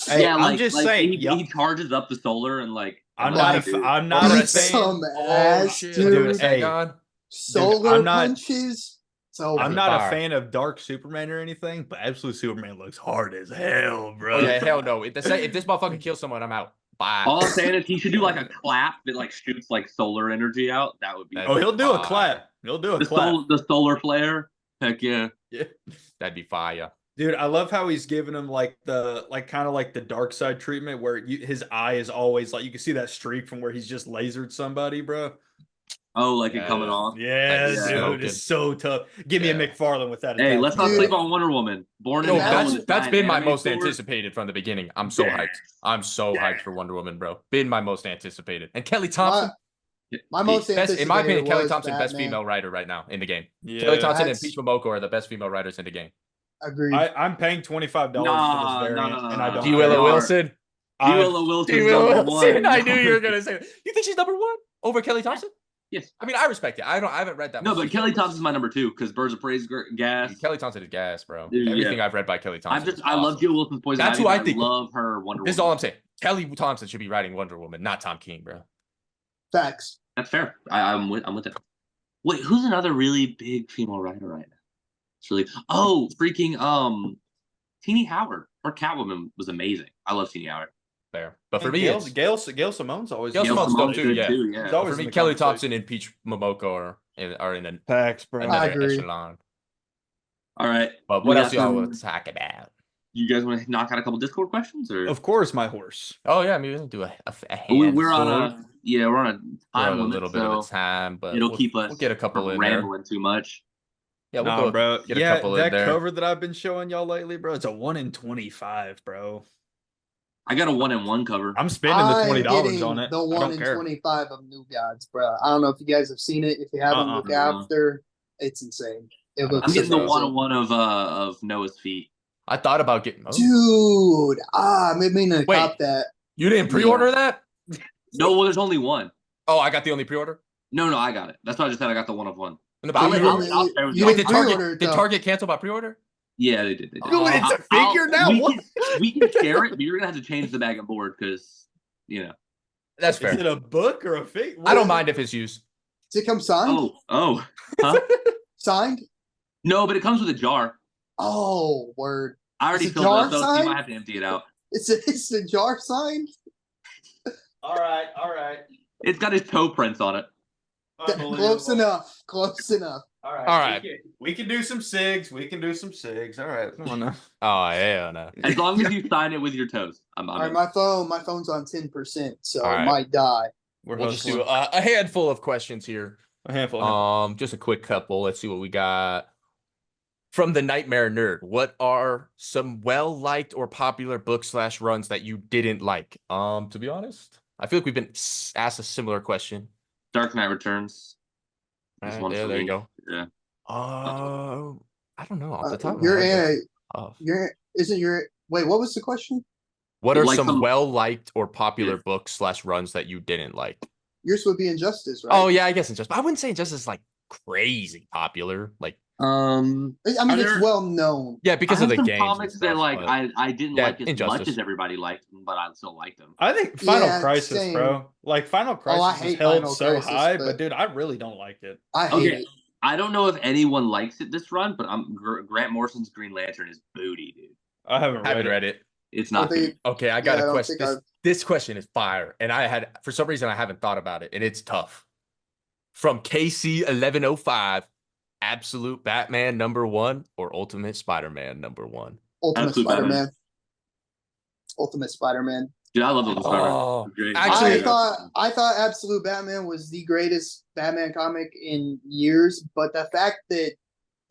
Hey, yeah, I'm just saying, he charges up the solar and like. I'm like, not a. dude. I'm not Or a Beat a fan. some Oh, ass, shit. dude. Hey. God. Solar I'm not- punches. So I'm not Fire. a fan of Dark Superman or anything, but Absolute Superman looks hard as hell, bro. Oh yeah, hell no. If this motherfucker kills someone, I'm out. Bye. All I'm saying is he should do like a clap that like shoots like solar energy out. That would be. That'd Oh, he'll do a fire. clap. He'll do a the clap. the solar flare. Heck yeah. Yeah, that'd be fire. Dude, I love how he's giving him like kind of like the dark side treatment where his eye is always like you can see that streak from where he's just lasered somebody, bro. Oh, like it Yeah. coming off. Yeah, Like dude, smoking. it's so tough. Give me a Yeah. McFarlane with that. Hey, let's not Dude. sleep on Wonder Woman. Born in No, Yeah, Hell. that's been my most anime sword. anticipated from the beginning. I'm so Yeah. hyped. I'm so hyped for Wonder Woman, bro. Been my most anticipated. And Kelly Thompson, My most best, in my opinion, anticipated Kelly was Thompson, best Batman. female writer right now in the game. Yeah. Kelly Thompson and That's- Peach Momoko are the best female writers in the game. Agreed. I'm paying $25 for Nah, this variant, no, and I no. don't. G Willow they are. Wilson. G Willow Wilson's G Willow number Wilson. one. I knew you were gonna say that. You think she's number one over Kelly Thompson? Yes. I mean, I respect it. I haven't read that. No, much but Kelly detail. Thompson's my number two because Birds of Prey's gas. Kelly Thompson is gas, bro. Dude, yeah. Everything I've read by Kelly Thompson. I love Jill Wilson's Poison That's Ivy, who I but think- love her Wonder This is Woman. all I'm saying. Kelly Thompson should be writing Wonder Woman, not Tom King, bro. Facts. That's fair. I'm with it. Wait, who's another really big female writer right now? It's really freaking Teenie Howard. Her Catwoman was amazing. I love Teenie Howard. Fair. But for me, Gail, it's Gail Simone's always Gail Simone's dope too, good yeah. too, yeah. He's always for in me, the Kelly conversation. Thompson and Peach Momoko are in Facts, bro. I another agree. echelon. All right. But We what got else y'all some- want to talk about? You guys want to knock out a couple Discord questions, or Of course, my horse. Oh yeah, I mean we can do a we're on handful. we're on a We're time on a limit, little bit of a so time, but it'll we'll, keep us we'll get a couple from in there. rambling too much. Yeah, we'll Nah, go, bro. get a Yeah, couple in that there. cover that I've been showing y'all lately, bro. It's a 1 in 25, bro. I got a 1-in-1 cover. I'm spending the I'm $20 getting on it. The I 1 don't in care. 25 of New Gods, bro. I don't know if you guys have seen it. If you haven't, look No. after. It's insane. It looks I'm getting the amazing. 1-in-1 of Noah's feet. I thought about getting. Oh, Dude, I mean to Wait. cop that. you didn't pre-order that? No, well, there's only one. Oh, I got the only pre-order. No, I got it. That's why I just said I got the 1 of 1. No, So but you I'll- didn't- I'll share with you Wait, didn't did Target pre-order it, did though. Target cancel my pre-order? Yeah, they did. Dude, it's a figure now? We What? we can share it, but you're gonna have to change the bag and board because That's Is fair. it a book or a fake? I don't mind if it's used. Does it come signed? Oh, huh? Signed? No, but it comes with a jar. Oh, word. I already Is the filled it jar up, though, so you signed? might have to empty it out. It's the jar signed? All right, all right. It's got his toe prints on it. Close enough. Close enough. All right. All right. We can do some SIGs. We can do some SIGs. All right. Come on now. Oh yeah, no. As long as you sign it with your toes. I'm All right, in. my phone's on 10%, so All right. it might die. We're We'll just hustling. do a handful of questions here. A handful. Just a quick couple. Let's see what we got. From the Nightmare Nerd, what are some well-liked or popular book/runs that you didn't like? To be honest, I feel like we've been asked a similar question. Dark Knight Returns. This Right, one for there you me. go. Yeah. I don't know off the top of You're my head. in. Wait, what was the question? What are Like some some- well-liked or popular Yeah. books/runs that you didn't like? Yours would be Injustice, right? Oh yeah, I guess Injustice. I wouldn't say Injustice is like crazy popular. Like I mean, Are it's there- well known. Yeah, I because have of the some games. comics and that stuff, like but- I didn't Yeah, like as much Injustice. as everybody liked them, but I still liked them. I think Final Yeah, Crisis, same. bro. Like Final I Crisis is hate held Final so Crisis, high, but- but dude, I really don't like it. I hate Okay, it. I don't know if anyone likes it this run, but Grant Morrison's Green Lantern is booty, dude. I haven't I haven't read it. read it. It's I not think- good. Okay, I got Yeah, I a don't question. think This question is fire, and I had for some reason I haven't thought about it, and it's tough. From KC 1105, Absolute Batman #1 or Ultimate Spider-Man #1? Ultimate Absolute Batman. Spider-Man. Ultimate Spider-Man. Dude, I love Ultimate Oh, Spider-Man. actually- I thought Absolute Batman was the greatest Batman comic in years, but the fact that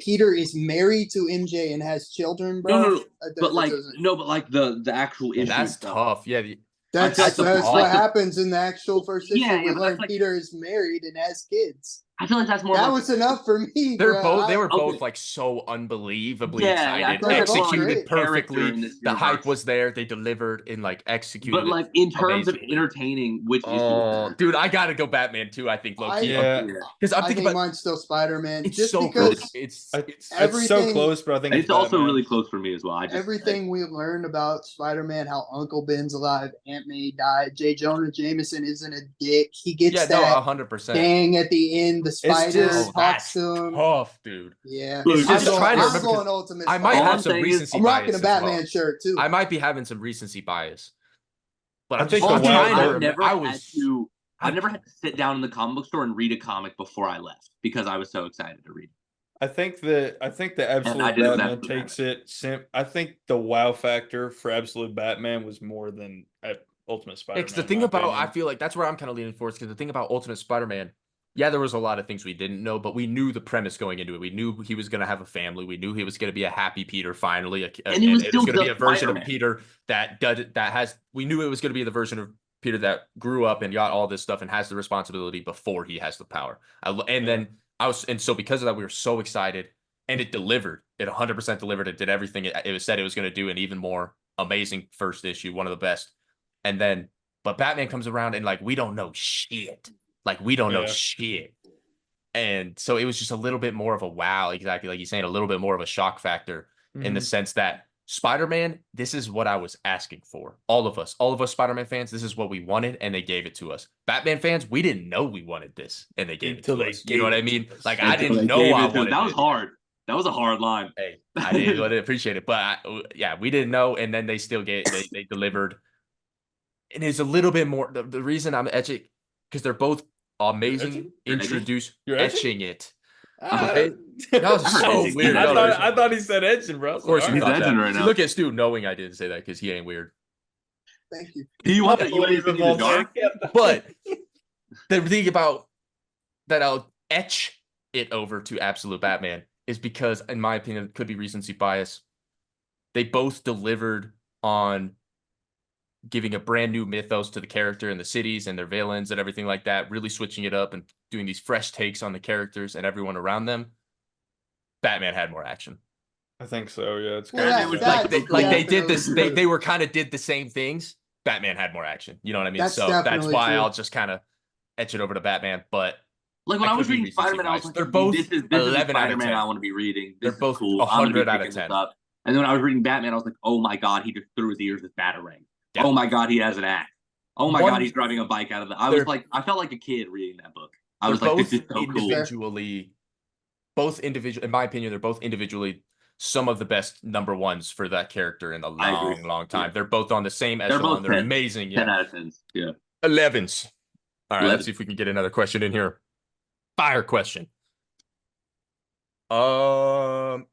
Peter is married to MJ and has children, bro. No, that but like doesn't- the actual issue. That's stuff. tough. Yeah, that's I feel like that's the- what like the- happens in the actual first issue. Yeah, we but learn that's like- Peter is married and has kids. I feel like that's more. That like, was enough for me. they're bro. both. They were Okay. both like so unbelievably Yeah, excited, I feel like they're both executed great. character perfectly. in this The hype universe. was there. They delivered and like executed. But like in terms of amazingly. entertaining, which Oh, issue? dude, I gotta go Batman too. I think low key. Yeah. Because I'm I thinking think about mine's still Spider-Man. it's just so because close. It's It's so Everything- close, but I think It's also Batman. really close for me as well. I just everything we learned about Spider-Man, how Uncle Ben's alive, Aunt May died, J. Jonah Jameson isn't a dick. He gets yeah, no, that 100%. gang at the end. The spider just- talks to him. Tough, dude. Yeah, Look, It's just I'm trying to going, remember. I'm going Ultimate. I might All have I'm some saying is- recency I'm rocking bias a as Batman well. shirt too. I might be having some recency bias, but I I'm think just the I'm wild trying to card- I've remember. never I had was. to. I've never had to sit down in the comic book store and read a comic before I left because I was so excited to read it. I think the Absolute I did it with Batman Absolute takes it. I think the wow factor for Absolute Batman was more than Ultimate Spider-Man. It's the in thing my about opinion. I feel like that's where I'm kind of leaning towards because the thing about Ultimate Spider-Man, yeah, there was a lot of things we didn't know, but we knew the premise going into it. We knew he was going to have a family. We knew he was going to be a happy Peter finally, And he was still going to be the a version of Spider-Man. Peter that has. We knew it was going to be the version of Peter that grew up and got all this stuff and has the responsibility before he has the power. And so because of that, we were so excited, and it delivered. It 100% delivered. It did everything it was said it was going to do, and even more. Amazing first issue, one of the best. And then, but Batman comes around and like we don't know shit. Like we don't know Yeah. shit. And so it was just a little bit more of a wow, exactly like you're saying, a little bit more of a shock factor in the Mhm. sense that Spider-Man, this is what I was asking for. All of us Spider-Man fans, this is what we wanted, and they gave it to us. Batman fans, we didn't know we wanted this, and they gave Until it to they us. You know what I gave it mean? to us. Like I Until didn't they know gave I it to- wanted That was it. hard. That was a hard line. Hey, I didn't appreciate it, but yeah, we didn't know, and then they still they delivered. And it's a little bit more. The reason I'm etching because they're both amazing. etching? You're etching? Introduce You're etching? etching it. That was so weird. I thought he said edging, bro. Of course, you He's thought that. edging right now. Look at Stu, knowing I didn't say that because he ain't weird. Thank you. Do you want to you in the dark? But the thing about that I'll etch it over to Absolute Batman is because, in my opinion, it could be recency bias. They both delivered on giving a brand new mythos to the character and the cities and their villains and everything like that, really switching it up and doing these fresh takes on the characters and everyone around them. Batman had more action. I think so. Yeah, it's Well, good. that- Like that's they did this. definitely They were kind of did the same things. Batman had more action. You know what I mean? That's So that's definitely why true. I'll just kind of etch it over to Batman. But Like when I I was could be reading recency Spider-Man, I was biased. like, They're both this is 11 out of Spider-Man 10. I want to be reading. They're This is both cool. I'm gonna be 100 out of picking this 10. up. And then when I was reading Batman, I was like, oh my god, he just threw his ears with Batarang. Yeah. Oh my god, he has an axe. Oh my One- god, he's driving a bike out of the. I They're- was like, I felt like a kid reading that book. I they're was like, both this is so cool. individually, in my opinion, they're both individually some of the best number ones for that character in a I agree. long time. Yeah. They're both on the same They're echelon. both They're 10. amazing. 10 Yeah. out of 10. Yeah. 11s. All right, 11. let's see if we can get another question in here. Fire question.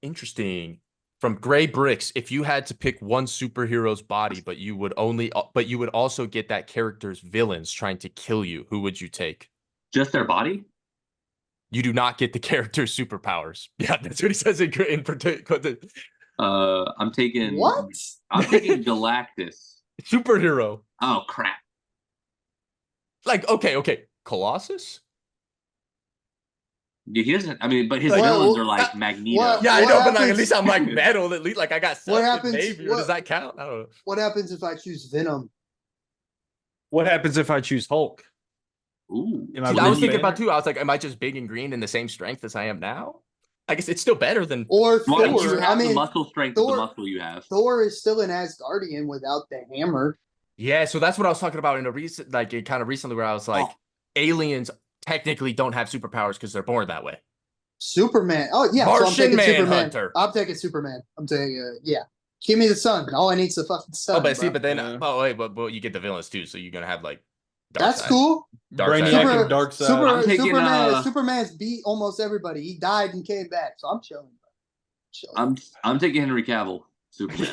Interesting. From Gray Bricks, if you had to pick one superhero's body, but you would also get that character's villains trying to kill you, who would you take? Just their body? You do not get the character's superpowers. Yeah, that's what he says in particular. I'm taking. What? I'm taking Galactus. Superhero. Oh crap. Like, okay. Colossus? Yeah, he doesn't. I mean, but his Like, villains well, are like Magneto. well, Yeah, I What know, but like, at happens- least I'm like metal. At least like I got What something happens- maybe. Or what- does that count? I don't know. What happens if I choose Venom? What happens if I choose Hulk? Ooh. Am See, I was Bruce thinking Banner? about too. I was like, am I just big and green and the same strength as I am now? I guess it's still better than. Or Well, you Thor. have I mean, the muscle strength of Thor- the muscle you have. Thor is still an Asgardian without the hammer. Yeah, so that's what I was talking about in a recent, like kind of recently, where I was like, aliens technically don't have superpowers because they're born that way. Superman. Oh yeah, Martian so I'm taking Superman. Manhunter. I'm taking Superman. I'm taking yeah. Give me the sun. All I need is the fucking sun. Oh, but see, bro. but then, Yeah. oh wait, but you get the villains too, so you're gonna have like. That's Darkseid. cool. Darkseid. Brainiac and Darkseid. I'm taking, Superman's beat almost everybody. He died and came back, so I'm chilling. I'm taking Henry Cavill, Superman.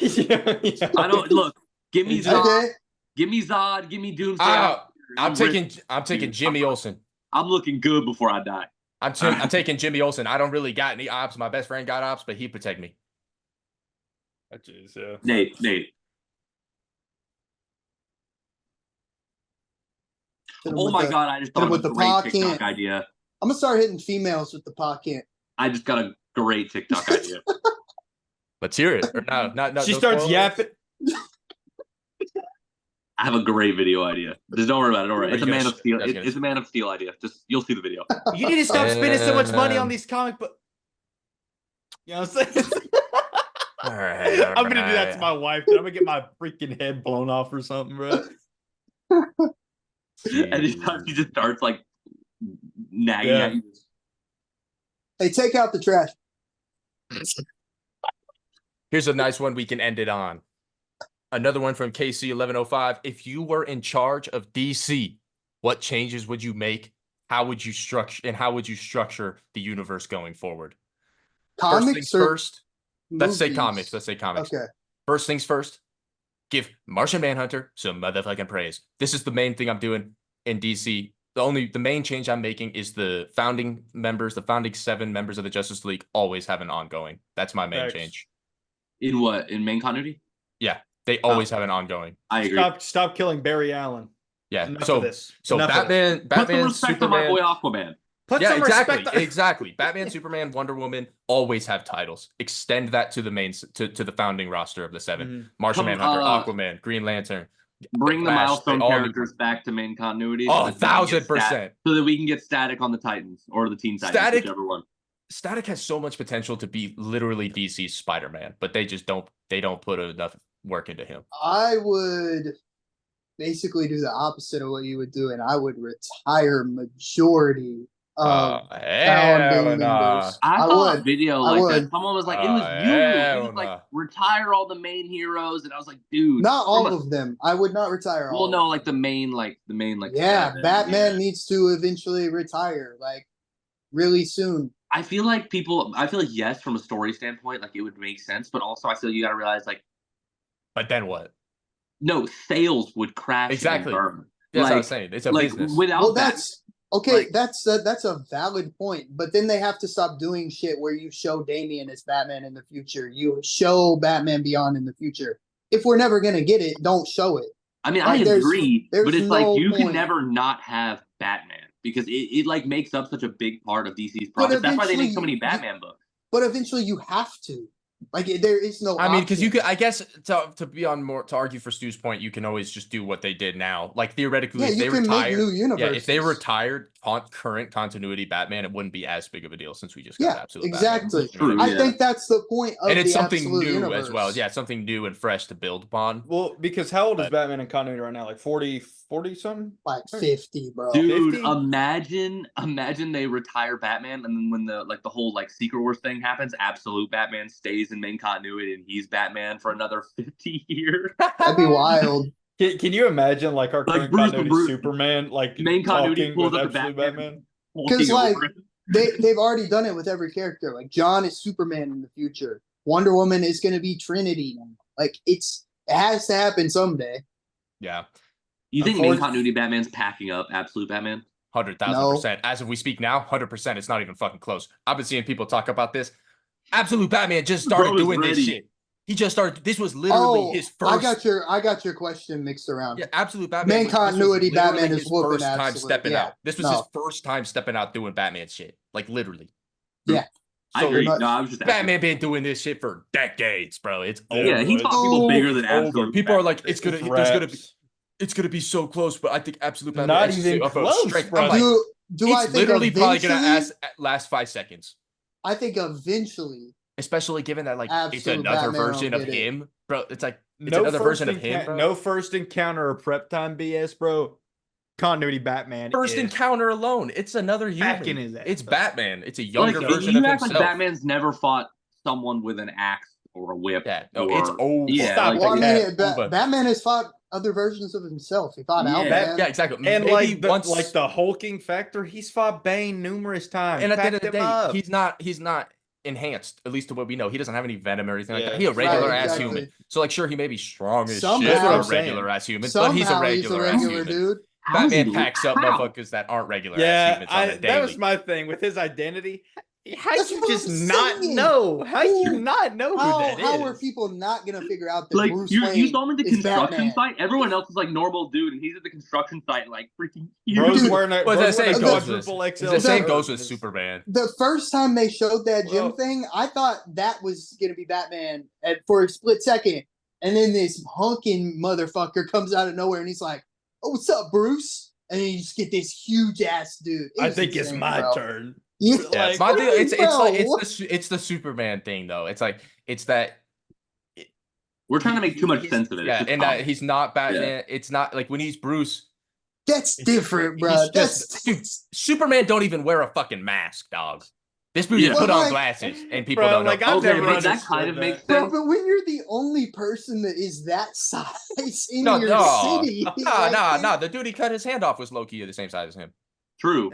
Yeah. I don't look. Give me Zod. Okay. Give me Zod. Give me Doomsday. I'm taking Jimmy Olsen. I'm looking good before I die. I'm taking Jimmy Olsen. I don't really got any ops. My best friend got ops, but he protect me. Jeez, yeah. Nate. Oh my god! I just thought of a great TikTok idea. I'm gonna start hitting females with the pocket. I just got a great TikTok idea. Let's hear it. Or no. She no starts spoilers. yapping. I have a great video idea. Just don't worry about it. Don't worry. It's a Man of Steel. I was gonna It's a Man of Steel idea. Just you'll see the video. You need to stop spending so much money on these comic books. You know what I'm saying? All right. I'm gonna do that to my wife. Dude. I'm gonna get my freaking head blown off or something, bro. And he just starts like nagging at you. Hey, take out the trash. Here's a nice one we can end it on. Another one from KC1105. If you were in charge of DC, what changes would you make? How would you structure the universe going forward? Comics first. Let's say movies? comics. Let's say comics. Okay. First things first. Give Martian Manhunter some motherfucking praise. This is the main thing I'm doing in DC. The main change I'm making is the founding 7 members of the Justice League always have an ongoing. That's my main change. In what? In main continuity? Yeah, they always have an ongoing. I agree. Stop killing Barry Allen. Yeah. Enough so of this. so Enough of Batman, Put some Batman, respect on my Superman. boy Aquaman. Put Yeah, some exactly, respect on- exactly. Batman, Superman, Wonder Woman always have titles. Extend that to the main to the founding roster of the 7. Mhm. Martian Come, Manhunter, Aquaman, Green Lantern. Bring the Flash, milestone they all need- characters back to main continuity. Oh, so that we can get 1000%. So that we can get Static on the Titans or the Teen Titans, Static- whichever one. Static has so much potential to be literally DC's Spider-Man, but they just don't put enough work into him. I would basically do the opposite of what you would do, and I would retire majority of founding members. I saw a video I like would. that. Someone was like, it was you. It was like, retire all the main heroes. And I was like, dude. Not all of them. I would not retire all. Well, no, of like them. the main. Yeah, Batman yeah. needs to eventually retire, like really soon. I feel like yes, from a story standpoint, like it would make sense, but also I feel you got to realize like, But then what? no, sales would crash. Exactly. And burn. That's what Like- I'm saying. It's a like business. without Well, that, that's okay. like- that's a valid point. But then they have to stop doing shit where you show Damian as Batman in the future. You show Batman Beyond in the future. If we're never gonna get it, don't show it. I mean, Like, I there's- agree, there's but it's no like you can point. never not have Batman because it like makes up such a big part of DC's But profits. That's why they make so eventually many you- Batman books. But eventually, you have to. Like, there is no. I mean, because you option. could, I guess, to argue for Stu's point, you can always just do what they did now. Like theoretically, Yeah, if you they can make retired, new universes. yeah, if they retired current continuity Batman, it wouldn't be as big of a deal since we just got Yeah, absolute exactly. True, I yeah. think that's the point of and it's the something absolute new universe. as well. Yeah, it's something new and fresh to build upon. Well, because how old is But- Batman in continuity right now? Like 40 something? Like 50, bro. Dude, 50? imagine they retire Batman, and then when the whole like Secret Wars thing happens, absolute Batman stays in main continuity, and he's Batman for another 50 years. That'd be wild. Can you imagine like our current Bruce- continuity Bruce- Superman like Main continuity talking pulls with up to absolute Batman. Batman? Because like Over it. they've already done it with every character. Like John is Superman in the future. Wonder Woman is going to be Trinity now. Like it has to happen someday. Yeah, You think Of main course- continuity Batman's packing up absolute Batman? 100,000%. As of we speak now, 100%. It's not even fucking close. I've been seeing people talk about this. Absolute Batman just started Bro is doing this ready. shit. He just started. This was literally his first. I got your question mixed around. Yeah, absolute Batman. Main this was continuity literally Batman is his whooping first time absolute. stepping Yeah. out. This was No. his first time stepping out doing Batman shit. Like literally. Yeah. I So agree. much- No, I was just asking. Batman been doing this shit for decades, bro. It's over. Yeah, he fought people bigger than Over. absolute. People are Batman. like, it's gonna be so close, but I think absolute Batman. Not is even of a close, strength. bro. I'm like, Do I it's think literally probably gonna eventually- last 5 seconds. I think eventually, especially given that like it's Absolute another Batman will version of get it. him, bro. It's like it's No another first version of him, bro. no first encounter or prep time BS, bro. Continuity Batman First is encounter alone, it's another backing human. his ass, It's bro. Batman. It's a younger Like version you of act like himself. Batman's never fought someone with an axe or a whip. Yeah, no, or, it's over. Yeah, Stop like, well, I mean, Yeah, over. Batman has fought other versions of himself. He fought Yeah. Owlman. Yeah, exactly. And Maybe like once, like the hulking factor, he's fought Bane numerous times. and at the end of Packed the him day, up. he's not enhanced, at least to what we know. He doesn't have any venom or anything like that. Yeah. He a regular Right, ass exactly. human. So like, sure, he may be strong as Somehow- shit That's what for I'm a saying. regular ass human, but he's a Somehow regular ass human. dude. how does Batman he- packs up how? motherfuckers that aren't regular ass Yeah, humans on a that daily. was my thing with his identity. How That's you what just I'm not saying. know? How you Who- not know who that is? How are people not gonna figure out that Like Bruce you Wayne saw him at the is construction Batman? site. Everyone else is like normal dude, and he's at the construction site like freaking Bro's huge. wearing a, Well, bro's the wearing same a goes with quadruple XL the same shirt goes and with it's- Superman. The first time they showed that gym Well- thing, I thought that was gonna be Batman for a split second, and then this honking motherfucker comes out of nowhere, and he's like, "Oh, what's up, Bruce?" And then you just get this huge ass dude. It I was think it's insane, my bro. turn. Yeah, Yeah, Like, my deal. It's bro, like what? it's the Superman thing though. It's like it's that We're trying to make too much he's- sense of it. Yeah, It's and just that he's not Batman. It's not like when he's Bruce. That's different, bro. He's That's just dude, Superman don't even wear a fucking mask, dog. This dude Yeah. just put Well, on like- glasses, and people Bro, don't know. like, I've okay, never but that understood kind of that. makes bro. sense. But when you're the only person that is that size in No, your no, city, nah. The dude he cut his hand off was low key the same size as him. True.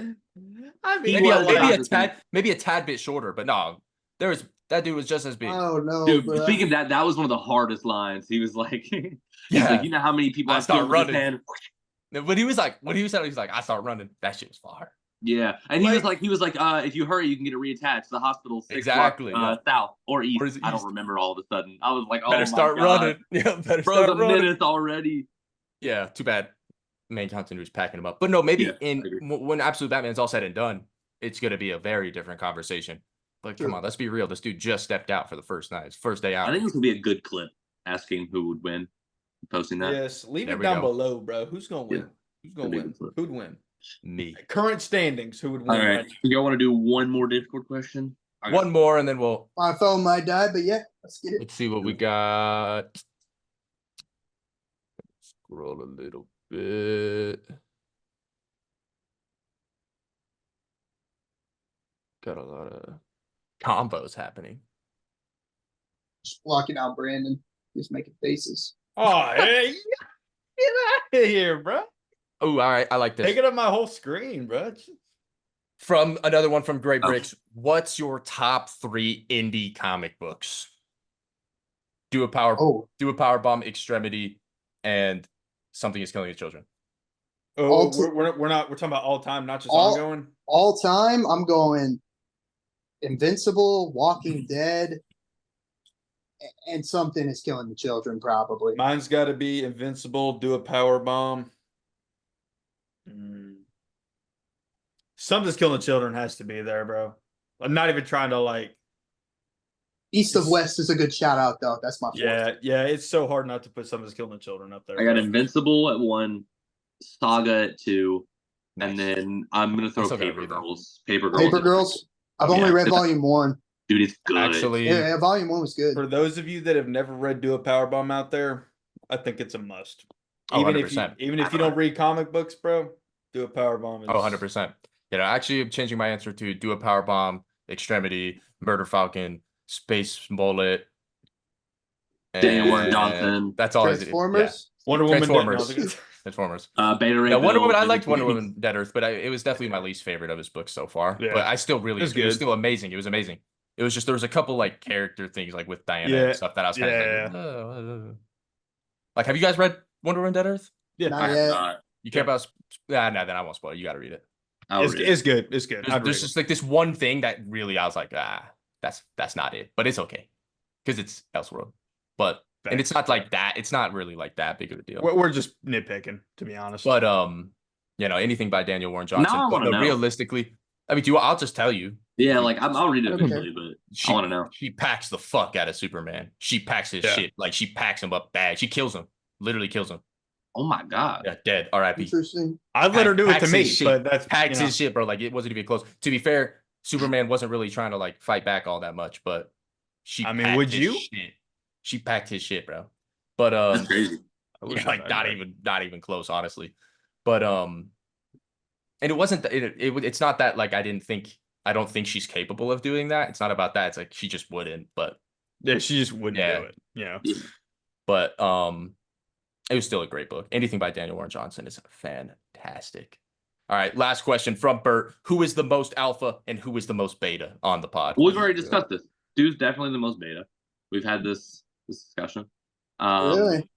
I mean, He Maybe was about the same. maybe a tad bit shorter, but no, that dude was just as big. Oh no, Dude, bro. speaking of that, that was one of the hardest lines. He was like, he's Yeah. like, you know how many people I I've start killed with this running. hand? When he was like, I start running. That shit was fire. Yeah, and he was like, if you hurry, you can get it reattached. The hospital 6 Exactly, blocks, south or east. Or is it I don't east? remember all of a sudden. I was like, oh Better my start God. running. Yeah, better Bro, start the running. minutes already. Yeah, too bad. Main continuity was packing him up, but no, maybe Yeah, I agree. when Absolute Batman's all said and done, it's gonna be a very different conversation. But come True. on, let's be real. This dude just stepped out for the first night, his first day out. I think this would be a good clip asking who would win. Posting that. yes, leave There it we down go. below, bro. Who's gonna win? Yeah. Who's gonna That'd be win? a good flip. Who'd win? Me. Current standings. Who would win? All right. right You want to do one more difficult question? I got- One more, and then we'll My phone might die, but yeah, let's get it. let's see what we got. Scroll a little bit. Got a lot of combos happening. Just blocking out Brandon. He's making faces. Oh, hey, get out of here, bro. Oh, all right. I like this. Taking up my whole screen, bro. From another one from Great Oh. Bricks. What's your top 3 indie comic books? Do a power bomb, Extremity, and Something is Killing the Children. Oh, All we're talking about all time, not just all- ongoing. All time, I'm going Invincible, Walking Dead, and Something is Killing the Children, probably. Mine's got to be Invincible. Do a power bomb. Something's Killing the Children has to be there, bro. I'm not even trying to like. East of West is a good shout out, though. That's my fourth. Yeah. It's so hard not to put Something's Killing the Children up there. I got bro. Invincible at 1, Saga at 2, and Nice. then I'm gonna throw still gotta Paper read that. Girls. Paper Girls. Paper Girls. I've only Yeah. read volume 1. Dude, it's good. Actually, Yeah, volume 1 was good. For those of you that have never read Do a Power Bomb out there, I think it's a must. Oh, Even 100%. if you don't read comic books, bro, Do a Power Bomb. Is, 100%. Yeah, actually, I'm changing my answer to Do a Power Bomb, Extremity, Murder Falcon, Space Bullet. Daniel Warren and Johnson. That's all. Transformers. Wonder Woman. Transformers. No, Transformers. Beta Ray Yeah, Wonder Bill, Woman. I David liked Wonder King. Woman Dead Earth, but it was definitely my least favorite of his books so far. Yeah. But I still really, It was it was good. still amazing. It was amazing. It was just there was a couple like character things like with Diana Yeah, and stuff that I was kind yeah. of like, "Oh." Like, have you guys read Wonder Woman Dead Earth? yeah. Not I have yet. not. You care about? No, then I won't spoil it. You got to read it. I'll read it. It's good. It's good. There's just like this one thing that really I was like, that's not it, but it's okay because it's Elseworld. But and it's not like that. It's not really like that big of a deal. We're just nitpicking, to be honest. But anything by Daniel Warren Johnson. Now I But wanna know. realistically, I mean, I'll just tell you. Yeah, like I'll read it Okay. eventually, but She, I want to know. She packs the fuck out of Superman. She packs his Yeah. shit. Like she packs him up bad. She kills him. Literally kills him. Oh my God. Yeah, dead. R.I.P. Interesting. I'd let her do it to packs me, his shit. but that's Packs you know. his shit, bro. Like it wasn't even close. To be fair, Superman wasn't really trying to like fight back all that much, but she. I mean, packed would his you? Shit. She packed his shit, bro. But That's crazy. I would've yeah, done like that. not even close, honestly. But and it wasn't. It's not that like I don't think she's capable of doing that. It's not about that. It's like she just wouldn't. But Yeah, she just wouldn't Yeah. do it. Yeah. but it was still a great book. Anything by Daniel Warren Johnson is fantastic. All right, last question from Bert. Who is the most alpha and who is the most beta on the pod? Well, we've already discussed this. Stu's definitely the most beta. We've had this discussion. Really?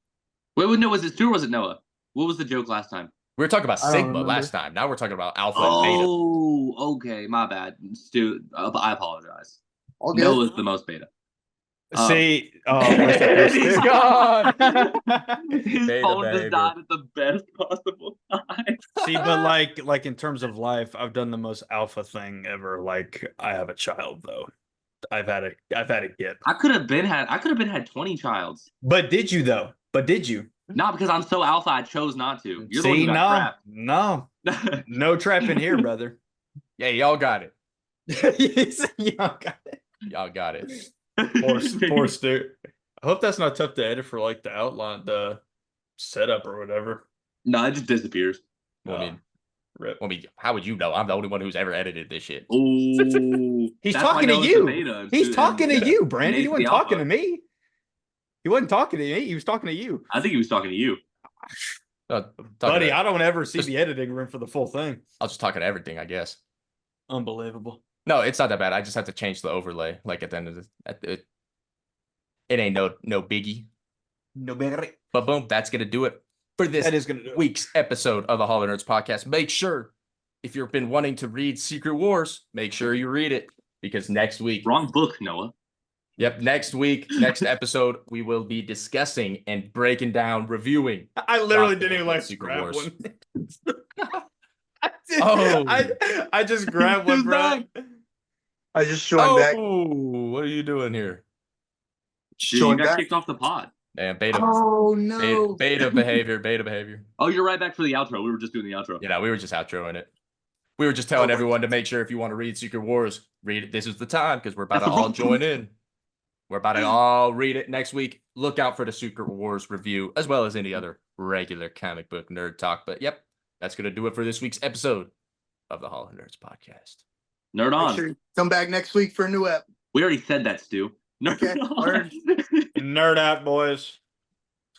Wait, no, was it Stu or was it Noah? What was the joke last time? We were talking about I don't Sigma remember. last time. Now we're talking about alpha and beta. Oh, okay, my bad, Stu. I apologize. All good. Noah's the most beta. See, rest in peace, He's dude. gone. His Beta phone behavior. just died at the best possible time. See, but like in terms of life, I've done the most alpha thing ever. Like I have a child though. I've had a kid. I could have been had 20 childs. But did you though? But did you? Not because I'm so alpha, I chose not to. You're the one See, who got no, trapped. no trapping here, brother. Yeah, y'all got it. Y'all got it. Y'all got it. Poor Stu. I hope that's not tough to edit for like the outline, the setup or whatever. No, it just disappears. Well, Rip. how would you know? I'm the only one who's ever edited this shit. Oh, He's talking to you. He's talking to you, Brandon. He Nate's wasn't the talking alpha. to me. He wasn't talking to me. He was talking to you. I think he was talking to you. Buddy, I don't ever see the editing room for the full thing. I'll just talking to everything, I guess. Unbelievable. No, it's not that bad. I just have to change the overlay. Like at the end of it ain't no biggie. No better. But boom, that's gonna do it for this That is gonna do it. week's episode of the Hall of Nerds podcast. Make sure if you've been wanting to read Secret Wars, make sure you read it because next week. Wrong book, Noah. Yep, next episode, we will be discussing and breaking down, reviewing. I literally Doctor didn't even like Secret grab Wars. one. Oh. I just grabbed one, bro. I just joined back. Oh, what are you doing here? Dude, you Joined got back. kicked off the pod. Man, beta Oh no! beta behavior. Oh, you're right back for the outro. We were just doing the outro. You know, we were just outroing it. We were just telling everyone to make sure if you want to read Secret Wars, read it. This is the time because we're about That's to the all wrong join in. We're about to all read it next week. Look out for the Secret Wars review as well as any other regular comic book nerd talk. But yep, that's going to do it for this week's episode of the Hall of Nerds podcast. Nerd Make on. sure you come back next week for a new ep. We already said that, Stu. Nerd Okay, on. word. Nerd out, boys.